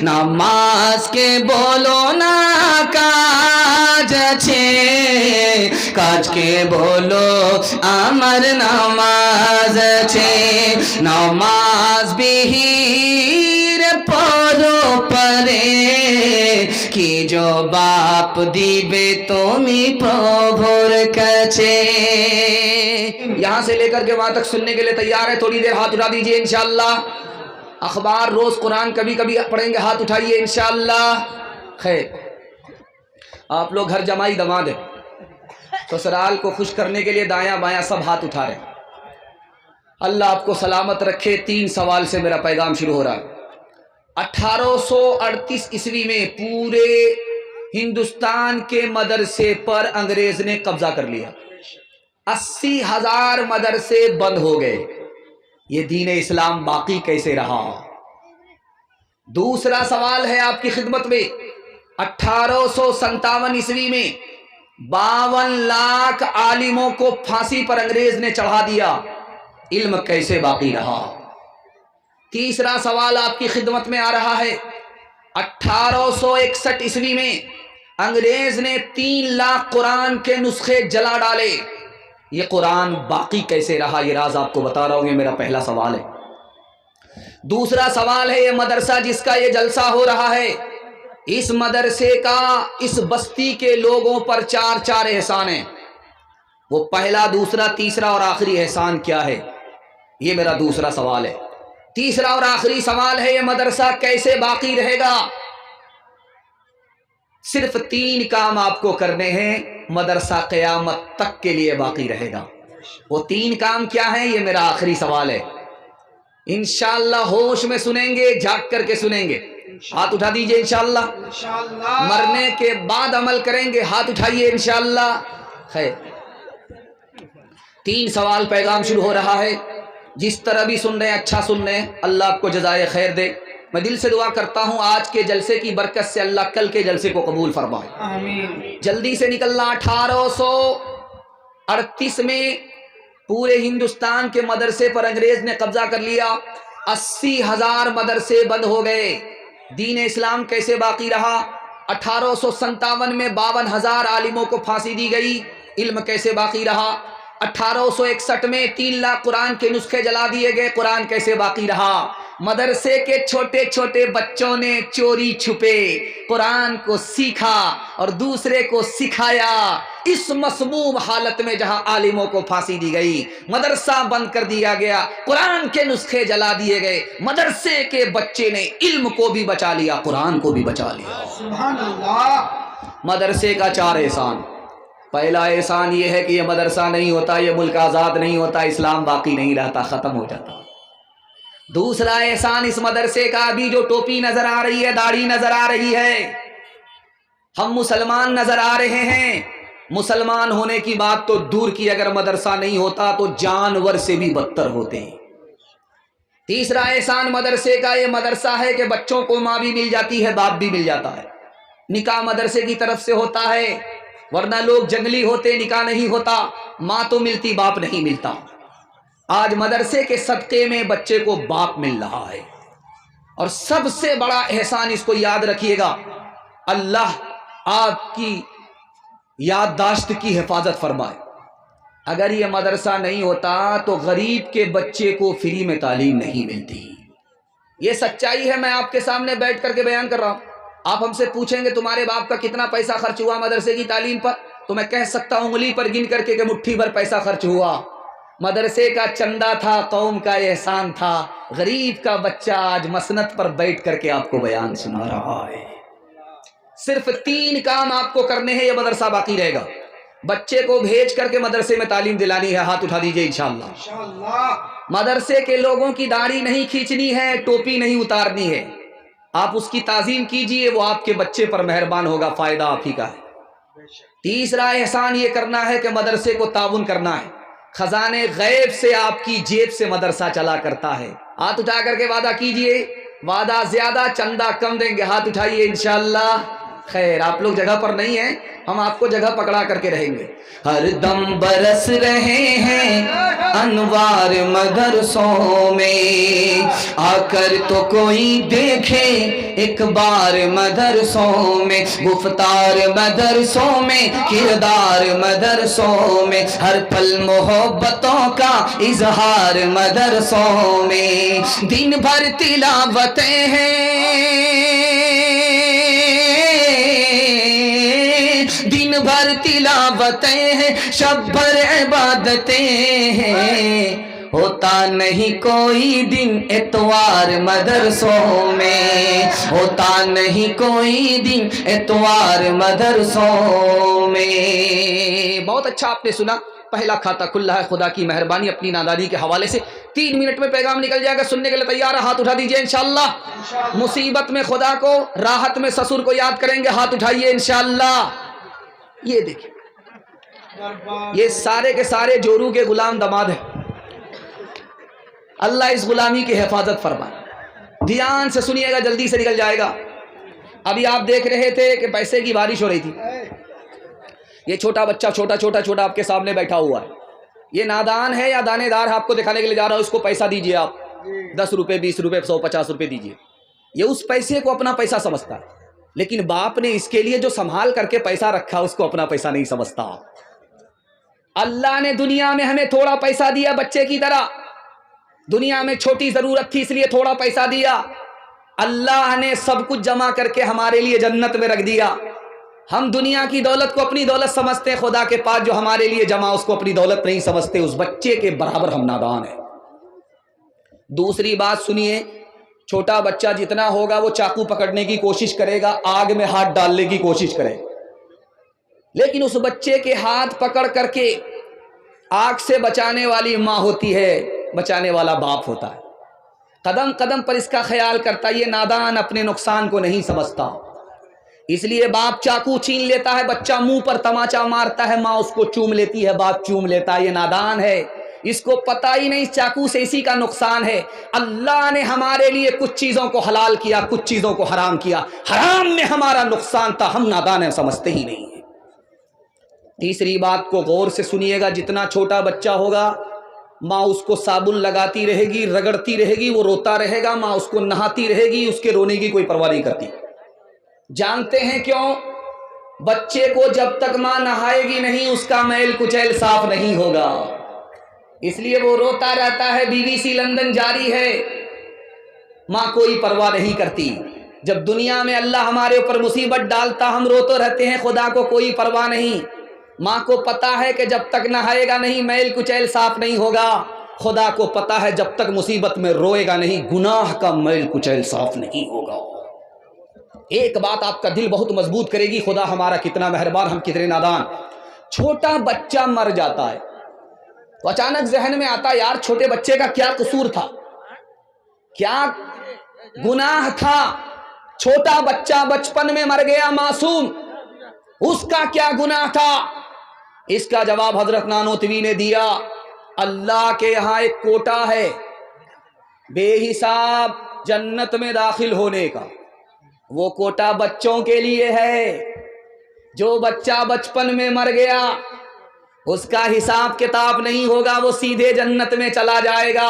নামাজকে বলো না কাজ আছে, কাজকে বলো আমার নামাজ আছে, নামাজ বিহীন পরো পরে, কি জবাব দিবে তুমি প্রভুর কাছে। یہاں سے لے کر کے وہاں تک سننے کے لیے تیار ہے؟ تھوڑی دیر ہاتھ اٹھا دیجئے انشاءاللہ۔ اخبار روز قرآن کبھی کبھی پڑھیں گے، ہاتھ اٹھائیے انشاءاللہ۔ خیر، آپ لوگ گھر جمائی دماد ہیں، سسرال کو خوش کرنے کے لیے دایاں بایاں سب ہاتھ اٹھا رہے ہیں۔ اللہ آپ کو سلامت رکھے۔ 3 سوال سے میرا پیغام شروع ہو رہا ہے۔ 1838 عیسوی میں پورے ہندوستان کے مدرسے پر انگریز نے قبضہ کر لیا، 80,000 مدرسے بند ہو گئے۔ یہ دین اسلام باقی کیسے رہا؟ دوسرا سوال ہے آپ کی خدمت میں۔ 1857 عیسوی میں 52 لاکھ عالموں کو پھانسی پر انگریز نے چڑھا دیا، علم کیسے باقی رہا؟ تیسرا سوال آپ کی خدمت میں آ رہا ہے۔ 1861 عیسوی میں انگریز نے 3 لاکھ قرآن کے نسخے جلا ڈالے، یہ قرآن باقی کیسے رہا؟ یہ راز آپ کو بتا رہا ہوں، یہ میرا پہلا سوال ہے۔ دوسرا سوال ہے، یہ مدرسہ جس کا یہ جلسہ ہو رہا ہے، اس مدرسے کا اس بستی کے لوگوں پر 4 احسان ہیں، وہ پہلا، دوسرا، تیسرا اور آخری احسان کیا ہے؟ یہ میرا دوسرا سوال ہے۔ تیسرا اور آخری سوال ہے، یہ مدرسہ کیسے باقی رہے گا؟ صرف 3 کام آپ کو کرنے ہیں، مدرسہ قیامت تک کے لیے باقی رہے گا۔ وہ 3 کام کیا ہیں؟ یہ میرا آخری سوال ہے۔ انشاءاللہ ہوش میں سنیں گے، جاگ کر کے سنیں گے۔ ہاتھ اٹھا دیجئے انشاءاللہ۔ مرنے کے بعد عمل کریں گے، ہاتھ اٹھائیے انشاءاللہ۔ خیر، 3 سوال، پیغام شروع ہو رہا ہے۔ جس طرح بھی سن رہے ہیں اچھا سن رہے ہیں، اللہ آپ کو جزائے خیر دے۔ میں دل سے دعا کرتا ہوں آج کے جلسے کی برکت سے اللہ کل کے جلسے کو قبول فرمائے۔ آمین۔ جلدی سے نکلنا۔ 1838 میں پورے ہندوستان کے مدرسے پر انگریز نے قبضہ کر لیا۔ 80,000 مدرسے بند ہو گئے۔ دین اسلام کیسے باقی رہا؟ 1857 میں 52,000 عالموں کو پھانسی دی گئی۔ علم کیسے باقی رہا؟ 1861 میں 3 لاکھ قرآن کے نسخے جلا دیے گئے۔ قرآن کیسے باقی رہا؟ مدرسے کے چھوٹے چھوٹے بچوں نے چوری چھپے قرآن کو سیکھا اور دوسرے کو سکھایا۔ اس مسموم حالت میں جہاں عالموں کو پھانسی دی گئی، مدرسہ بند کر دیا گیا، قرآن کے نسخے جلا دیے گئے، مدرسے کے بچے نے علم کو بھی بچا لیا، قرآن کو بھی بچا لیا۔ سبحان اللہ۔ مدرسے کا 4 احسان۔ پہلا احسان یہ ہے کہ یہ مدرسہ نہیں ہوتا، یہ ملک آزاد نہیں ہوتا، اسلام باقی نہیں رہتا، ختم ہو جاتا۔ دوسرا احسان اس مدرسے کا، ابھی جو ٹوپی نظر آ رہی ہے، داڑھی نظر آ رہی ہے، ہم مسلمان نظر آ رہے ہیں۔ مسلمان ہونے کی بات تو دور کی، اگر مدرسہ نہیں ہوتا تو جانور سے بھی بدتر ہوتے ہیں۔ تیسرا احسان مدرسے کا، یہ مدرسہ ہے کہ بچوں کو ماں بھی مل جاتی ہے، باپ بھی مل جاتا ہے۔ نکاح مدرسے کی طرف سے ہوتا ہے، ورنہ لوگ جنگلی ہوتے، نکاح نہیں ہوتا، ماں تو ملتی، باپ نہیں ملتا۔ آج مدرسے کے صدقے میں بچے کو باپ مل رہا ہے۔ اور سب سے بڑا احسان، اس کو یاد رکھیے گا، اللہ آپ کی یادداشت کی حفاظت فرمائے۔ اگر یہ مدرسہ نہیں ہوتا تو غریب کے بچے کو فری میں تعلیم نہیں ملتی۔ یہ سچائی ہے، میں آپ کے سامنے بیٹھ کر کے بیان کر رہا ہوں۔ آپ ہم سے پوچھیں گے تمہارے باپ کا کتنا پیسہ خرچ ہوا مدرسے کی تعلیم پر، تو میں کہہ سکتا ہوں انگلی پر گن کر کے کہ مٹھی بھر پیسہ خرچ ہوا۔ مدرسے کا چندہ تھا، قوم کا احسان تھا۔ غریب کا بچہ آج مسند پر بیٹھ کر کے آپ کو بیان سنا رہا ہے۔ صرف 3 کام آپ کو کرنے ہیں، یہ مدرسہ باقی رہے گا۔ بچے کو بھیج کر کے مدرسے میں تعلیم دلانی ہے، ہاتھ اٹھا دیجئے انشاءاللہ۔ مدرسے کے لوگوں کی داڑھی نہیں کھینچنی ہے، ٹوپی نہیں اتارنی ہے، آپ اس کی تعظیم کیجئے، وہ آپ کے بچے پر مہربان ہوگا، فائدہ آپ ہی کا ہے۔ تیسرا احسان یہ کرنا ہے کہ مدرسے کو تعاون کرنا ہے۔ خزانے غیب سے آپ کی جیب سے مدرسہ چلا کرتا ہے۔ ہاتھ اٹھا کر کے وعدہ کیجئے، وعدہ زیادہ چندہ کم دیں گے، ہاتھ اٹھائیے انشاءاللہ۔ خیر، آپ لوگ جگہ پر نہیں ہیں، ہم آپ کو جگہ پکڑا کر کے رہیں گے۔ ہر دم برس رہے ہیں انوار مدرسوں میں، آ کر تو کوئی دیکھے ایک بار مدرسوں میں، گفتار مدرسوں میں، کردار مدرسوں میں، ہر پل محبتوں کا اظہار مدرسوں میں، دن بھر تلاوتیں ہیں، دن بھر تلاوتیں ہیں، شب بھر عبادتیں ہیں، ہوتا نہیں کوئی دن اتوار مدرسوں میں، ہوتا نہیں کوئی دن اتوار مدرسوں میں۔ بہت اچھا آپ نے سنا۔ پہلا کھاتا کھلا ہے، خدا کی مہربانی اپنی نادانی کے حوالے سے 3 منٹ میں پیغام نکل جائے گا، سننے کے لیے تیار ہے؟ ہاتھ اٹھا دیجئے انشاءاللہ۔ مصیبت میں خدا کو، راحت میں سسر کو یاد کریں گے، ہاتھ اٹھائیے انشاءاللہ۔ یہ دیکھیں، یہ سارے کے سارے جورو کے غلام دماد ہیں، اللہ اس غلامی کی حفاظت فرمائے۔ دھیان سے سنیے گا، جلدی سے نکل جائے گا۔ ابھی آپ دیکھ رہے تھے کہ پیسے کی بارش ہو رہی تھی، یہ چھوٹا بچہ چھوٹا آپ کے سامنے بیٹھا ہوا ہے، یہ نادان ہے یا دانے دار ہے آپ کو دکھانے کے لیے جا رہا ہوں۔ اس کو پیسہ دیجئے، آپ 10 روپے 20 روپے 100 50 روپے دیجئے۔ یہ اس پیسے کو اپنا پیسہ سمجھتا ہے، لیکن باپ نے اس کے لیے جو سنبھال کر کے پیسہ رکھا اس کو اپنا پیسہ نہیں سمجھتا۔ اللہ نے دنیا میں ہمیں تھوڑا پیسہ دیا، بچے کی طرح، دنیا میں چھوٹی ضرورت تھی اس لیے تھوڑا پیسہ دیا، اللہ نے سب کچھ جمع کر کے ہمارے لیے جنت میں رکھ دیا۔ ہم دنیا کی دولت کو اپنی دولت سمجھتے ہیں، خدا کے پاس جو ہمارے لیے جمع اس کو اپنی دولت نہیں سمجھتے۔ اس بچے کے برابر ہم نادان ہیں۔ دوسری بات سنیے، چھوٹا بچہ جتنا ہوگا وہ چاقو پکڑنے کی کوشش کرے گا، آگ میں ہاتھ ڈالنے کی کوشش کرے گا، لیکن اس بچے کے ہاتھ پکڑ کر کے آگ سے بچانے والی ماں ہوتی ہے، بچانے والا باپ ہوتا ہے، قدم قدم پر اس کا خیال کرتا ہے۔ یہ نادان اپنے نقصان کو نہیں سمجھتا، اس لیے باپ چاقو چھین لیتا ہے، بچہ منہ پر تماچا مارتا ہے، ماں اس کو چوم لیتی ہے، باپ چوم لیتا ہے۔ یہ نادان ہے، اس کو پتہ ہی نہیں چاقو سے اسی کا نقصان ہے۔ اللہ نے ہمارے لیے کچھ چیزوں کو حلال کیا، کچھ چیزوں کو حرام کیا، حرام میں ہمارا نقصان تھا، ہم نادان ہیں، سمجھتے ہی نہیں ہیں۔ تیسری بات کو غور سے سنیے گا، جتنا چھوٹا بچہ ہوگا ماں اس کو صابن لگاتی رہے گی، رگڑتی رہے گی، وہ روتا رہے گا، ماں اس کو نہاتی رہے گی، اس کے رونے کی کوئی پرواہ نہیں کرتی۔ جانتے ہیں کیوں؟ بچے کو جب تک ماں نہائے گی نہیں اس کا میل کچیل صاف نہیں ہوگا، اس لیے وہ روتا رہتا ہے۔ BBC لندن جاری ہے، ماں کوئی پرواہ نہیں کرتی۔ جب دنیا میں اللہ ہمارے اوپر مصیبت ڈالتا ہم روتے رہتے ہیں، خدا کو کوئی پرواہ نہیں۔ ماں کو پتا ہے کہ جب تک نہائے گا نہیں میل کچیل صاف نہیں ہوگا، خدا کو پتا ہے جب تک مصیبت میں روئے گا نہیں گناہ کا میل کچیل صاف نہیں ہوگا۔ ایک بات آپ کا دل بہت مضبوط کرے گی، خدا ہمارا کتنا مہربان، ہم کتنے نادان۔ چھوٹا بچہ مر جاتا ہے تو اچانک ذہن میں آتا یار چھوٹے بچے کا کیا قصور تھا، کیا گناہ تھا؟ چھوٹا بچہ بچپن میں مر گیا معصوم، اس کا کیا گناہ تھا؟ اس کا جواب حضرت نانوتوی نے دیا، اللہ کے یہاں ایک کوٹا ہے بے حساب جنت میں داخل ہونے کا، وہ کوٹا بچوں کے لیے ہے۔ جو بچہ بچپن میں مر گیا اس کا حساب کتاب نہیں ہوگا، وہ سیدھے جنت میں چلا جائے گا۔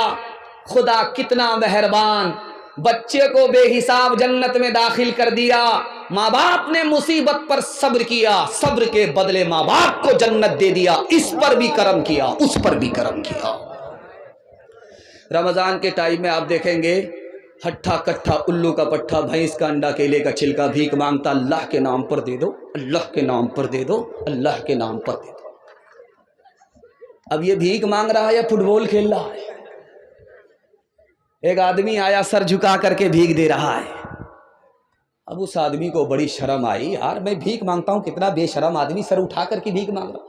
خدا کتنا مہربان، بچے کو بے حساب جنت میں داخل کر دیا۔ ماں باپ نے مصیبت پر صبر کیا، صبر کے بدلے ماں باپ کو جنت دے دیا، اس پر بھی کرم کیا، اس پر بھی کرم کیا۔ رمضان کے ٹائم میں آپ دیکھیں گے ہٹھا کٹھا الو کا پٹھا، بھینس کا انڈا، کیلے کا چھلکا بھیک مانگتا، اللہ کے نام پر دے دو، اللہ کے نام پر دے دو، اللہ کے نام پر دے دو۔ اب یہ بھیک مانگ رہا ہے یا فٹ بال کھیل رہا ہے؟ ایک آدمی آیا سر جھکا کر کے بھیک دے رہا ہے، اب اس آدمی کو بڑی شرم آئی، یار میں بھیک مانگتا ہوں، کتنا بے شرم آدمی سر اٹھا کر کے بھیک مانگ رہا،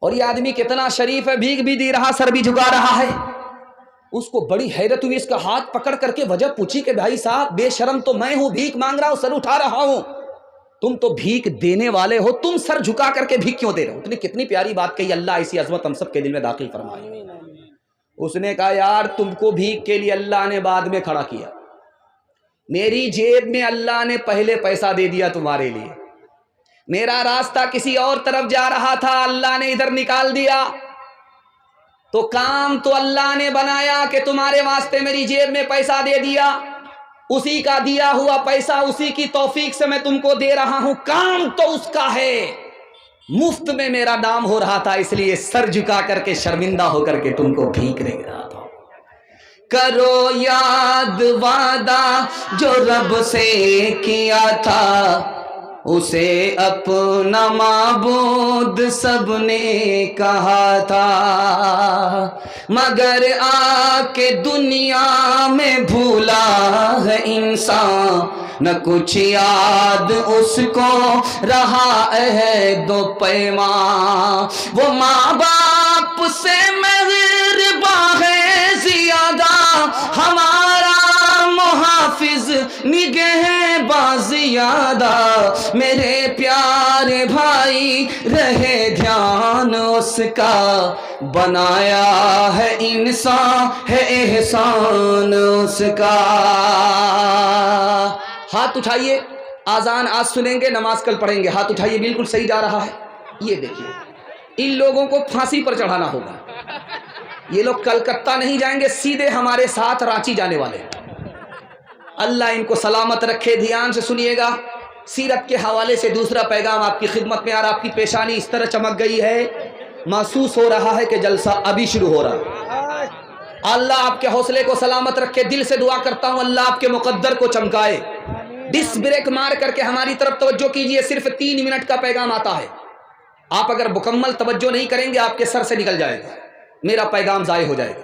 اور یہ آدمی کتنا شریف ہے، بھیک بھی دے رہا، سر بھی جھکا رہا ہے۔ اس کو بڑی حیرت ہوئی، اس کا ہاتھ پکڑ کر کے وجہ پوچھی کہ بھائی صاحب بے شرم تو میں ہوں، بھیک مانگ رہا ہوں، سر اٹھا رہا ہوں، تم تو بھیک دینے والے ہو، تم سر جھکا کر کے بھیک کیوں دے رہے ہو؟ تم نے کتنی پیاری بات کہی، اللہ ایسی عظمت ہم سب کے دل میں داخل فرمائے۔ اس نے کہا یار تم کو بھیک کے لیے اللہ نے بعد میں کھڑا کیا، میری جیب میں اللہ نے پہلے پیسہ دے دیا تمہارے لیے، میرا راستہ کسی اور طرف جا رہا تھا، اللہ نے ادھر نکال دیا، تو کام تو اللہ نے بنایا کہ تمہارے واسطے میری جیب میں پیسہ دے دیا، اسی کا دیا ہوا پیسہ اسی کی توفیق سے میں تم کو دے رہا ہوں، کام تو اس کا ہے، مفت میں میرا نام ہو رہا تھا، اس لیے سر جھکا کر کے شرمندہ ہو کر کے تم کو بھیک دے رہا تھا۔ کرو یاد وعدہ جو رب سے کیا تھا، اسے اپنا معبود سب نے کہا تھا، مگر آ کے دنیا میں بھولا ہے انسان، نہ کچھ یاد اس کو رہا عہد و پیمان، وہ ماں باپ سے مہربان ہے زیادہ، ہمارا محافظ نگہباں زیادہ، میرے پیارے بھائی رہے دھیان اس کا، بنایا ہے انسان ہے احسان اس کا۔ ہاتھ اٹھائیے، آذان آج سنیں گے، نماز کل پڑھیں گے، ہاتھ اٹھائیے، بالکل صحیح جا رہا ہے۔ یہ دیکھیے ان لوگوں کو پھانسی پر چڑھانا ہوگا، یہ لوگ کلکتہ نہیں جائیں گے، سیدھے ہمارے ساتھ رانچی جانے والے۔ اللہ ان کو سلامت رکھے۔ دھیان سے سنیے گا، سیرت کے حوالے سے دوسرا پیغام آپ کی خدمت میں، اور آپ کی پیشانی اس طرح چمک گئی ہے، محسوس ہو رہا ہے کہ جلسہ ابھی شروع ہو رہا ہے۔ اللہ آپ کے حوصلے کو سلامت رکھے، دل سے دعا کرتا ہوں اللہ آپ کے مقدر کو چمکائے۔ ڈس بریک مار کر کے ہماری طرف توجہ کیجئے، صرف 3 منٹ کا پیغام آتا ہے، آپ اگر مکمل توجہ نہیں کریں گے آپ کے سر سے نکل جائے گا، میرا پیغام ضائع ہو جائے گا۔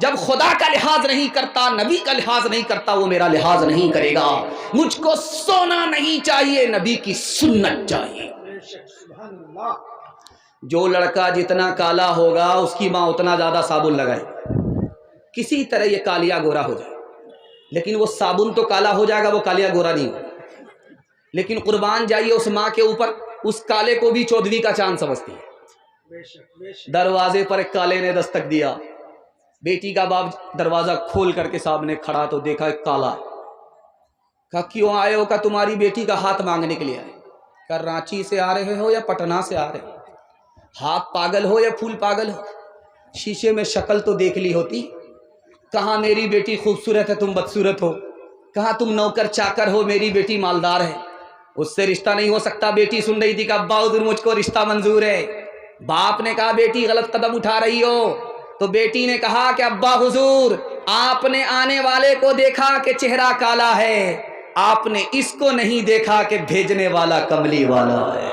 جب خدا کا لحاظ نہیں کرتا، نبی کا لحاظ نہیں کرتا، وہ میرا لحاظ نہیں کرے گا۔ مجھ کو سونا نہیں چاہیے، نبی کی سنت چاہیے۔ جو لڑکا جتنا کالا ہوگا اس کی ماں اتنا زیادہ صابن لگائے، کسی طرح یہ کالیا گورا ہو جائے، لیکن وہ صابن تو کالا ہو جائے گا، وہ کالیا گورا نہیں ہوگا۔ لیکن قربان جائیے اس ماں کے اوپر، اس کالے کو بھی چودھویں کا چاند سمجھتی ہے۔ دروازے پر ایک کالے نے دستک دیا، بیٹی کا باپ دروازہ کھول کر کے سامنے کھڑا تو دیکھا ایک کالا۔ کہا کیوں آئے ہو؟ کہا تمہاری بیٹی کا ہاتھ مانگنے کے لیے آئے۔ کہا رانچی سے آ رہے ہو یا پٹنہ سے آ رہے ہو؟ ہاتھ پاگل ہو یا پھول پاگل ہو؟ شیشے میں شکل تو دیکھ لی ہوتی۔ کہاں میری بیٹی خوبصورت ہے، تم بدصورت ہو۔ کہاں تم نوکر چاکر ہو، میری بیٹی مالدار ہے، اس سے رشتہ نہیں ہو سکتا۔ بیٹی سن رہی تھی کہ ابا حضور مجھ کو رشتہ منظور ہے۔ باپ نے کہا بیٹی غلط قدم اٹھا رہی ہو، تو بیٹی نے کہا کہ ابا حضور آپ نے آنے والے کو دیکھا کہ چہرہ کالا ہے، آپ نے اس کو نہیں دیکھا کہ بھیجنے والا کملی والا ہے۔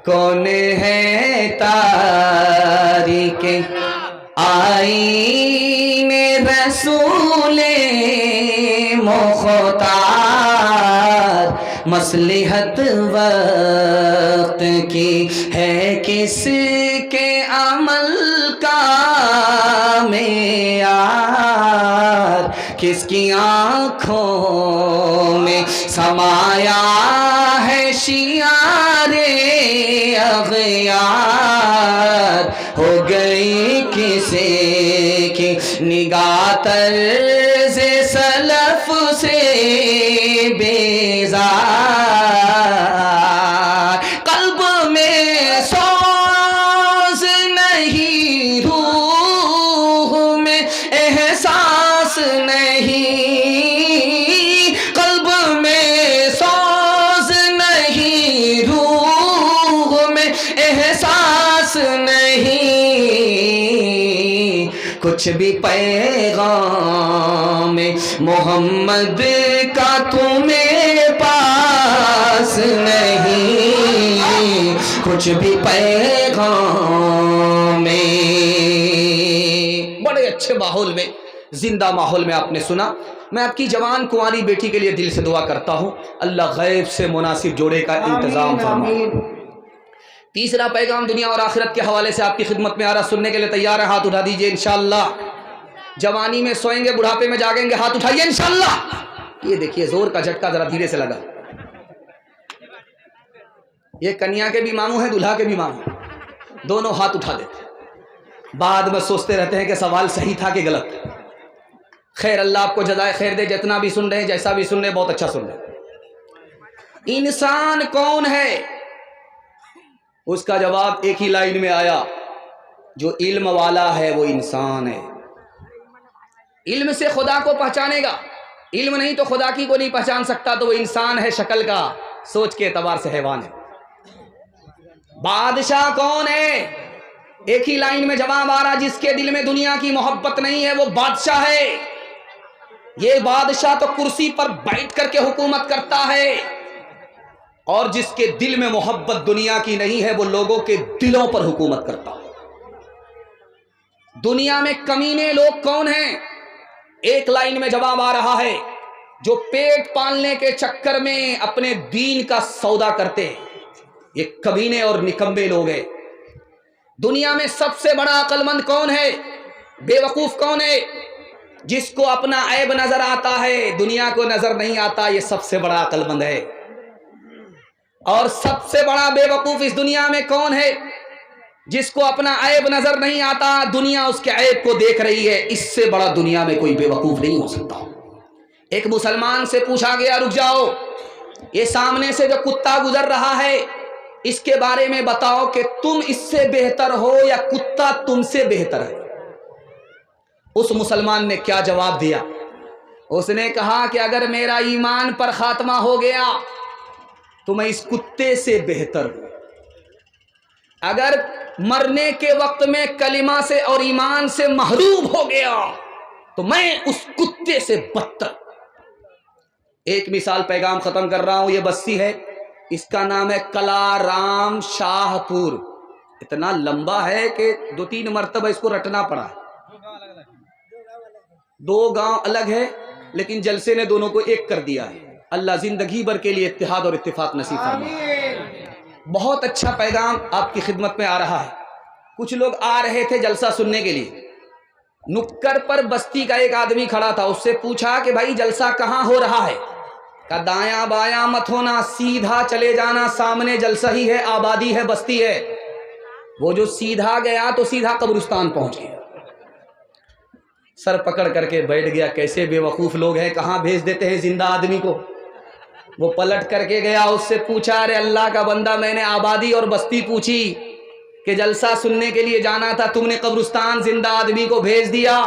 کون ہے تاریک آئین رسول مختار، مصلحت وقت کی ہے کس کے عمل کا معیار، کس کی آنکھوں میں سمایا ہے شیار اغیار، ہو گئی کسی کی نگاہ طرز سلف سے بیزار، قلب میں سوز نہیں، روح میں احساس نہیں، قلب میں سوز نہیں، روح میں احساس نہیں، کچھ بھی پیغام محمد کا تمہیں پاس نہیں، کچھ بھی پیغام۔ بڑے اچھے ماحول میں، زندہ ماحول میں آپ نے سنا۔ میں آپ کی جوان کنواری بیٹی کے لیے دل سے دعا کرتا ہوں، اللہ غیب سے مناسب جوڑے کا انتظام فرمائے۔ تیسرا پیغام دنیا اور آخرت کے حوالے سے آپ کی خدمت میں آ رہا، سننے کے لیے تیار ہے؟ ہاتھ اٹھا دیجئے انشاءاللہ۔ جوانی میں سوئیں گے، بڑھاپے میں جاگیں گے، ہاتھ اٹھائیے انشاءاللہ۔ یہ دیکھیے زور کا جھٹکا ذرا دھیرے سے لگا۔ یہ کنیا کے بھی ماموں ہیں، دلہا کے بھی ماموں، دونوں ہاتھ اٹھا دیتے، بعد میں سوچتے رہتے ہیں کہ سوال صحیح تھا کہ غلط۔ خیر اللہ آپ کو جزائے خیر دے، جتنا بھی سن رہے ہیں، جیسا بھی سن رہے ہیں، بہت اچھا سن رہے ہیں۔ انسان کون ہے؟ اس کا جواب ایک ہی لائن میں آیا، جو علم والا ہے وہ انسان ہے۔ علم سے خدا کو پہچانے گا، علم نہیں تو خدا کی کو نہیں پہچان سکتا، تو وہ انسان ہے شکل کا، سوچ کے اعتبار سے حیوان ہے۔ بادشاہ کون ہے؟ ایک ہی لائن میں جواب آ رہا، جس کے دل میں دنیا کی محبت نہیں ہے وہ بادشاہ ہے۔ یہ بادشاہ تو کرسی پر بیٹھ کر کے حکومت کرتا ہے، اور جس کے دل میں محبت دنیا کی نہیں ہے وہ لوگوں کے دلوں پر حکومت کرتا ہے۔ دنیا میں کمینے لوگ کون ہیں؟ ایک لائن میں جواب آ رہا ہے، جو پیٹ پالنے کے چکر میں اپنے دین کا سودا کرتے ہیں، یہ کمینے اور نکمبے لوگ ہیں۔ دنیا میں سب سے بڑا عقل مند کون ہے؟ بے وقوف کون ہے؟ جس کو اپنا عیب نظر آتا ہے، دنیا کو نظر نہیں آتا، یہ سب سے بڑا عقل مند ہے۔ اور سب سے بڑا بے وقوف اس دنیا میں کون ہے؟ جس کو اپنا عیب نظر نہیں آتا، دنیا اس کے عیب کو دیکھ رہی ہے۔ اس سے بڑا دنیا میں کوئی بے وقوف نہیں ہو سکتا۔ ایک مسلمان سے پوچھا گیا، رک جاؤ، یہ سامنے سے جو کتا گزر رہا ہے اس کے بارے میں بتاؤ کہ تم اس سے بہتر ہو یا کتا تم سے بہتر ہے؟ اس مسلمان نے کیا جواب دیا؟ اس نے کہا کہ اگر میرا ایمان پر خاتمہ ہو گیا تو میں اس کتے سے بہتر ہوں، اگر مرنے کے وقت میں کلمہ سے اور ایمان سے محروم ہو گیا تو میں اس کتے سے بدتر۔ ایک مثال پیغام ختم کر رہا ہوں، یہ بستی ہے، اس کا نام ہے کلارام شاہ پور۔ اتنا لمبا ہے کہ 2-3 مرتبہ اس کو رٹنا پڑا۔ دو گاؤں الگ ہے لیکن جلسے نے دونوں کو ایک کر دیا ہے. اللہ زندگی بھر کے لیے اتحاد اور اتفاق نصیب فرمائے. بہت اچھا پیغام آپ کی خدمت میں آ رہا ہے. کچھ لوگ آ رہے تھے جلسہ سننے کے لیے. نکڑ پر بستی کا ایک آدمی کھڑا تھا. اس سے پوچھا کہ بھائی جلسہ کہاں ہو رہا ہے؟ کہا دایاں بایاں مت ہونا, سیدھا چلے جانا, سامنے جلسہ ہی ہے, آبادی ہے, بستی ہے. وہ جو سیدھا گیا تو سیدھا قبرستان پہنچ گیا. سر پکڑ کر کے بیٹھ گیا. کیسے بے وقوف لوگ ہیں, کہاں بھیج دیتے ہیں زندہ آدمی کو. وہ پلٹ کر کے گیا, اس سے پوچھا ارے اللہ کا بندہ, میں نے آبادی اور بستی پوچھی کہ جلسہ سننے کے لیے جانا تھا, تم نے قبرستان زندہ آدمی کو بھیج دیا.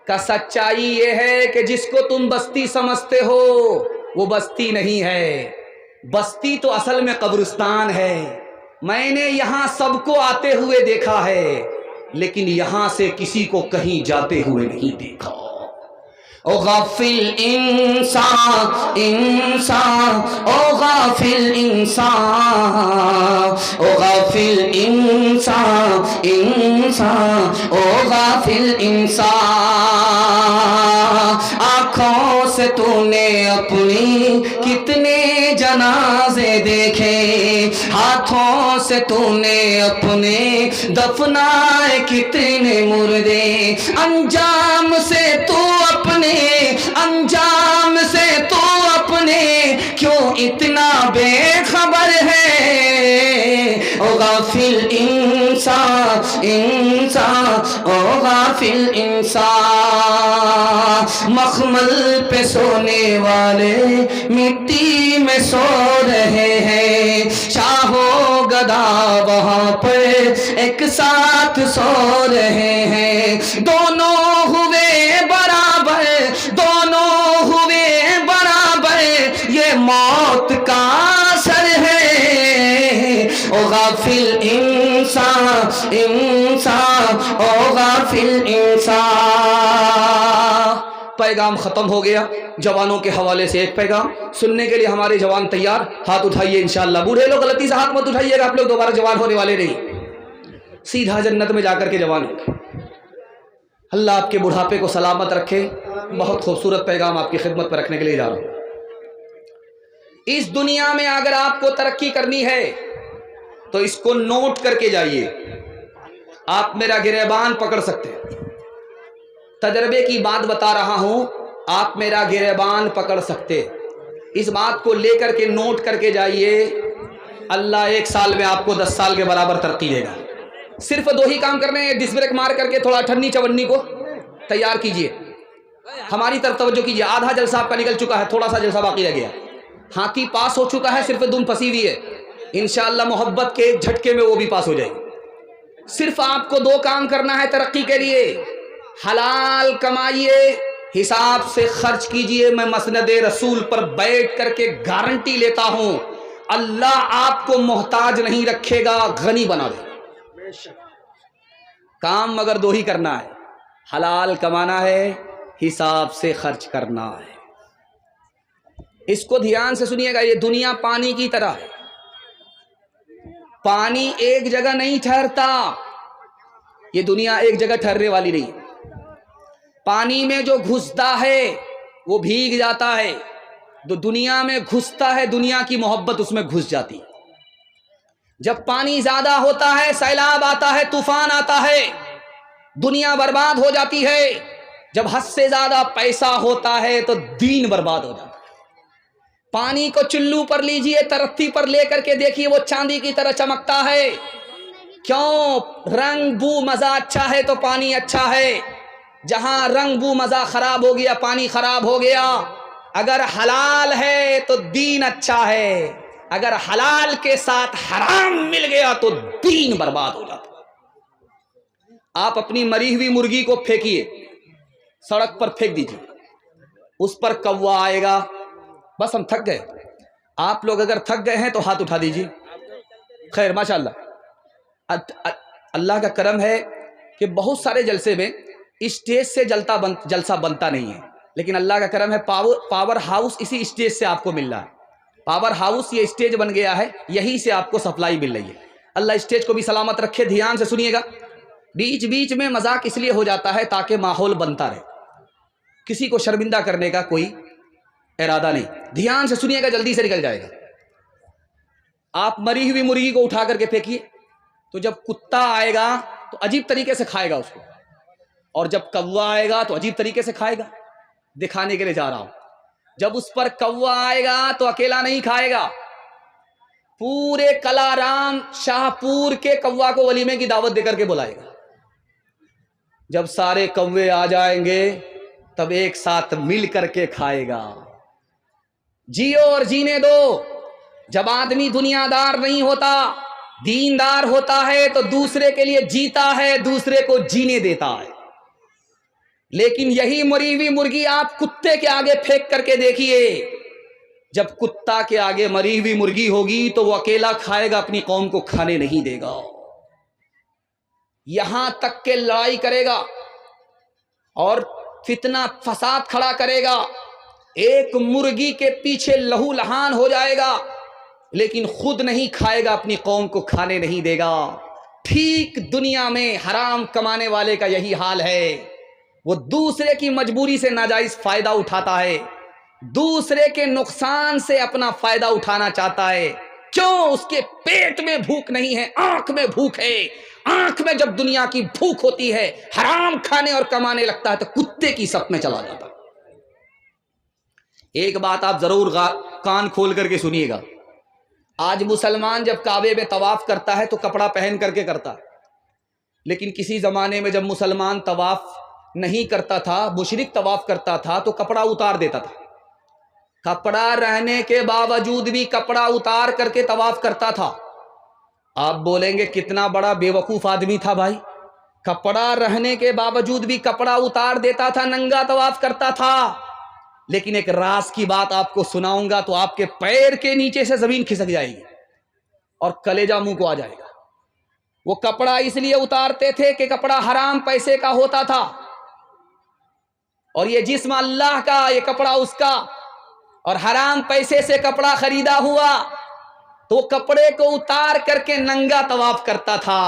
کہ سچائی یہ ہے کہ جس کو تم بستی سمجھتے ہو وہ بستی نہیں ہے, بستی تو اصل میں قبرستان ہے. میں نے یہاں سب کو آتے ہوئے دیکھا ہے لیکن یہاں سے کسی کو کہیں جاتے ہوئے نہیں دیکھا. او غافل انسان انسان, او غافل انسان, او غافل انسان انسان, او غافل انسان. آنکھوں سے تو نے اپنی کتنے جنازے دیکھے, ہاتھوں سے تو نے اپنے دفنائے کتنے مردے. انجام سے تو اپنے, انجام سے تو اپنے کیوں اتنا بے خبر ہے. او غافل انسان انسان, او غافل انسان. مخمل پہ سونے والے مٹی میں سو رہے ہیں, شاہو گدا وہاں پر ایک ساتھ سو رہے ہیں. دونوں ہوئے برابر, دونوں ہوئے برابر, یہ موت کا اثر ہے. او غافل انسان انسان, او غافل انسان. پیغام ختم ہو گیا. جوانوں کے حوالے سے ایک پیغام سننے کے لیے ہمارے جوان تیار؟ ہاتھ اٹھائیے انشاءاللہ. بوڑھے لوگ غلطی سے ہاتھ مت اٹھائیے گا, آپ لوگ دوبارہ جوان ہونے والے نہیں, سیدھا جنت میں جا کر کے جوان ہوں گے. اللہ آپ کے بڑھاپے کو سلامت رکھے. بہت خوبصورت پیغام آپ کی خدمت میں رکھنے کے لیے جا رہا ہوں. اس دنیا میں اگر آپ کو ترقی کرنی ہے تو اس کو نوٹ کر کے جائیے. آپ میرا گریبان پکڑ سکتے ہیں, تجربے کی بات بتا رہا ہوں, آپ میرا گریبان پکڑ سکتے. اس بات کو لے کر کے نوٹ کر کے جائیے. اللہ 1 سال میں آپ کو 10 سال کے برابر ترقی دے گا. صرف 2 ہی کام کرنے ہیں. ڈس بریک مار کر کے تھوڑا ٹھنڈی چونی کو تیار کیجئے. ہماری طرف توجہ کیجئے. آدھا جلسہ آپ کا نکل چکا ہے, تھوڑا سا جلسہ باقی رہ گیا. ہاتھی پاس ہو چکا ہے, صرف دم پھنسی ہوئی ہے. انشاءاللہ محبت کے جھٹکے میں وہ بھی پاس ہو جائے گی. صرف آپ کو 2 کام کرنا ہے ترقی کے لیے. حلال کمائیے, حساب سے خرچ کیجئے. میں مسند رسول پر بیٹھ کر کے گارنٹی لیتا ہوں, اللہ آپ کو محتاج نہیں رکھے گا, غنی بنا دے. کام مگر 2 ہی کرنا ہے, حلال کمانا ہے, حساب سے خرچ کرنا ہے. اس کو دھیان سے سنیے گا. یہ دنیا پانی کی طرح ہے. پانی ایک جگہ نہیں ٹھہرتا. یہ دنیا ایک جگہ ٹھہرنے والی نہیں. پانی میں جو گھستا ہے وہ بھیگ جاتا ہے. جو دنیا میں گھستا ہے, دنیا کی محبت اس میں گھس جاتی. جب پانی زیادہ ہوتا ہے, سیلاب آتا ہے, طوفان آتا ہے, دنیا برباد ہو جاتی ہے. جب حد سے زیادہ پیسہ ہوتا ہے تو دین برباد ہو جاتا ہے. پانی کو چلو پر لیجئے, ترقی پر لے کر کے دیکھیے, وہ چاندی کی طرح چمکتا ہے. کیوں؟ رنگ بو مزہ اچھا ہے تو پانی اچھا ہے. جہاں رنگ بو مزہ خراب ہو گیا, پانی خراب ہو گیا. اگر حلال ہے تو دین اچھا ہے, اگر حلال کے ساتھ حرام مل گیا تو دین برباد ہو جاتا. آپ اپنی مری ہوئی مرغی کو پھینکیے, سڑک پر پھینک دیجیے, اس پر کوا آئے گا. بس ہم تھک گئے. آپ لوگ اگر تھک گئے ہیں تو ہاتھ اٹھا دیجیے. خیر ماشاءاللہ. اللہ کا کرم ہے کہ بہت سارے جلسے میں اسٹیج سے جلسہ بنتا نہیں ہے, لیکن اللہ کا کرم ہے پاور ہاؤس اسی اسٹیج سے آپ کو مل رہا ہے. پاور ہاؤس یہ اسٹیج بن گیا ہے, یہی سے آپ کو سپلائی مل رہی ہے. اللہ اسٹیج کو بھی سلامت رکھے. دھیان سے سنیے گا. بیچ بیچ میں مذاق اس لیے ہو جاتا ہے تاکہ ماحول بنتا رہے. کسی کو شرمندہ کرنے کا کوئی ارادہ نہیں. دھیان سے سنیے گا, جلدی سے نکل جائے گا. آپ مری ہوئی مرغی کو اٹھا کر کے پھینکیے, تو جب کتا آئے گا تو عجیب طریقے سے کھائے گا اس کو, اور جب کوہ آئے گا تو عجیب طریقے سے کھائے گا. دکھانے کے لیے جا رہا ہوں, جب اس پر کوہ آئے گا تو اکیلا نہیں کھائے گا, پورے کلارام شاہ پور کے کوہ کو ولیمے کی دعوت دے کر کے بلائے گا. جب سارے کوے آ جائیں گے تب ایک ساتھ مل کر کے کھائے گا. جیو اور جینے دو. جب آدمی دنیا دار نہیں ہوتا, دیندار ہوتا ہے, تو دوسرے کے لیے جیتا ہے, دوسرے کو جینے دیتا ہے. لیکن یہی مری ہوئی مرغی آپ کتے کے آگے پھینک کر کے دیکھیے, جب کتا کے آگے مری ہوئی مرغی ہوگی تو وہ اکیلا کھائے گا, اپنی قوم کو کھانے نہیں دے گا. یہاں تک کہ لڑائی کرے گا اور فتنہ فساد کھڑا کرے گا, ایک مرغی کے پیچھے لہو لہان ہو جائے گا, لیکن خود نہیں کھائے گا, اپنی قوم کو کھانے نہیں دے گا. ٹھیک دنیا میں حرام کمانے والے کا یہی حال ہے. وہ دوسرے کی مجبوری سے ناجائز فائدہ اٹھاتا ہے, دوسرے کے نقصان سے اپنا فائدہ اٹھانا چاہتا ہے. کیوں؟ اس کے پیٹ میں بھوک نہیں ہے, آنکھ میں بھوک ہے. آنکھ میں جب دنیا کی بھوک ہوتی ہے, حرام کھانے اور کمانے لگتا ہے, تو کتے کی صف میں چلا جاتا ہے. ایک بات آپ ضرور کان کھول کر کے سنیے گا. آج مسلمان جب کعبے میں طواف کرتا ہے تو کپڑا پہن کر کے کرتا ہے, لیکن کسی زمانے میں جب مسلمان طواف نہیں کرتا تھا, مشرک طواف کرتا تھا, تو کپڑا اتار دیتا تھا. کپڑا رہنے کے باوجود بھی کپڑا اتار کر کے طواف کرتا تھا. آپ بولیں گے کتنا بڑا بے وقوف آدمی تھا بھائی, کپڑا رہنے کے باوجود بھی کپڑا اتار دیتا تھا, ننگا طواف کرتا تھا. لیکن ایک راز کی بات آپ کو سناؤں گا تو آپ کے پیر کے نیچے سے زمین کھسک جائے گی اور کلیجہ منہ کو آ جائے گا. وہ کپڑا اس لیے اتارتے تھے کہ کپڑا حرام پیسے کا ہوتا تھا, اور یہ جسم اللہ کا, یہ کپڑا اس کا, اور حرام پیسے سے کپڑا خریدا ہوا, تو کپڑے کو اتار کر کے ننگا طواف کرتا تھا,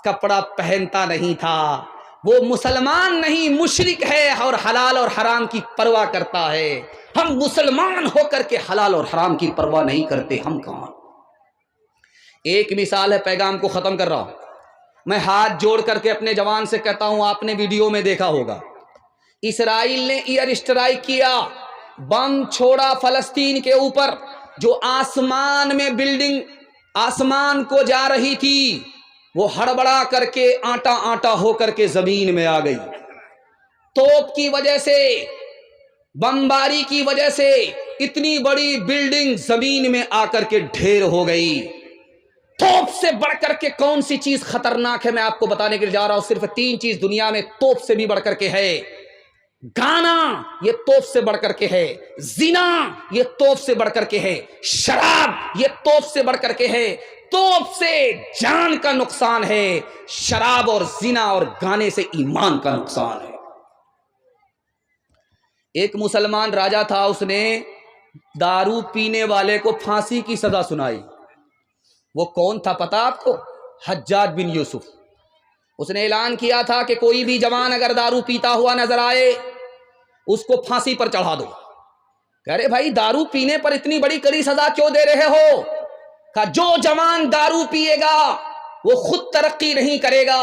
کپڑا پہنتا نہیں تھا. وہ مسلمان نہیں, مشرک ہے, اور حلال اور حرام کی پرواہ کرتا ہے. ہم مسلمان ہو کر کے حلال اور حرام کی پرواہ نہیں کرتے, ہم کہاں. ایک مثال ہے, پیغام کو ختم کر رہا ہوں. میں ہاتھ جوڑ کر کے اپنے جوان سے کہتا ہوں, آپ نے ویڈیو میں دیکھا ہوگا, اسرائیل نے ایئر اسٹرائک کیا, بم چھوڑا فلسطین کے اوپر, جو آسمان میں بلڈنگ آسمان کو جا رہی تھی, وہ ہڑبڑا کر کے آٹا آٹا ہو کر کے زمین میں آ گئی. توپ کی وجہ سے, بمباری کی وجہ سے اتنی بڑی بلڈنگ زمین میں آ کر کے ڈھیر ہو گئی. توپ سے بڑھ کر کے کون سی چیز خطرناک ہے, میں آپ کو بتانے کے لیے جا رہا ہوں. صرف 3 چیز دنیا میں توپ سے بھی بڑھ کر کے ہے. گانا یہ توپ سے بڑھ کر کے ہے, زنا یہ توپ سے بڑھ کر کے ہے, شراب یہ توپ سے بڑھ کر کے ہے. توپ سے جان کا نقصان ہے, شراب اور زنا اور گانے سے ایمان کا نقصان ہے. ایک مسلمان راجا تھا, اس نے دارو پینے والے کو پھانسی کی سزا سنائی. وہ کون تھا پتا آپ کو؟ حجاج بن یوسف. اس نے اعلان کیا تھا کہ کوئی بھی جوان اگر دارو پیتا ہوا نظر آئے, اس کو پھانسی پر چڑھا دو. کہہ رہے بھائی دارو پینے پر اتنی بڑی کڑی سزا کیوں دے رہے ہو؟ کہ جو جوان دارو پیے گا وہ خود ترقی نہیں کرے گا,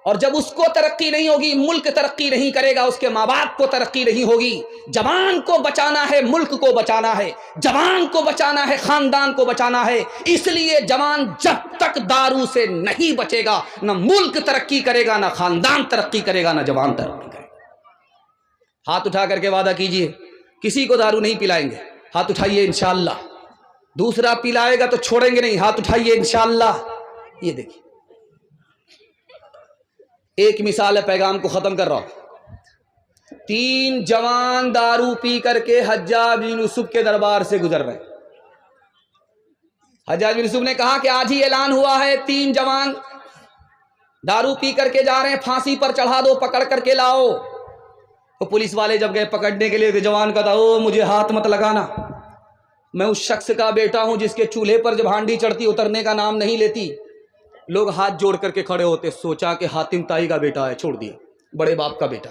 اور جب اس کو ترقی نہیں ہوگی, ملک ترقی نہیں کرے گا, اس کے ماں باپ کو ترقی نہیں ہوگی. جوان کو بچانا ہے, ملک کو بچانا ہے, جوان کو بچانا ہے, خاندان کو بچانا ہے. اس لیے جوان جب تک دارو سے نہیں بچے گا, نہ ملک ترقی کرے گا, نہ خاندان ترقی کرے گا, نہ جوان ترقی کرے گا. ہاتھ اٹھا کر کے وعدہ کیجئے, کسی کو دارو نہیں پلائیں گے. ہاتھ اٹھائیے انشاءاللہ. دوسرا پلائے گا تو چھوڑیں گے نہیں, ہاتھ اٹھائیے انشاءاللہ. یہ دیکھیے ایک مثال ہے, پیغام کو ختم کر رہا ہوں. 3 جوان دارو پی کر کے حجاج بن یوسف کے دربار سے گزر رہے. حجاج بن یوسف نے کہا کہ آج ہی اعلان ہوا ہے, 3 جوان دارو پی کر کے جا رہے ہیں, پھانسی پر چڑھا دو, پکڑ کر کے لاؤ. تو پولیس والے جب گئے پکڑنے کے لیے, جوان کا تھا, او مجھے ہاتھ مت لگانا, میں اس شخص کا بیٹا ہوں جس کے چولہے پر جب ہانڈی چڑھتی اترنے کا نام نہیں لیتی. لوگ ہاتھ جوڑ کر کے کھڑے ہوتے, سوچا کہ حاتم تائی کا بیٹا ہے, چھوڑ دیا, بڑے باپ کا بیٹا.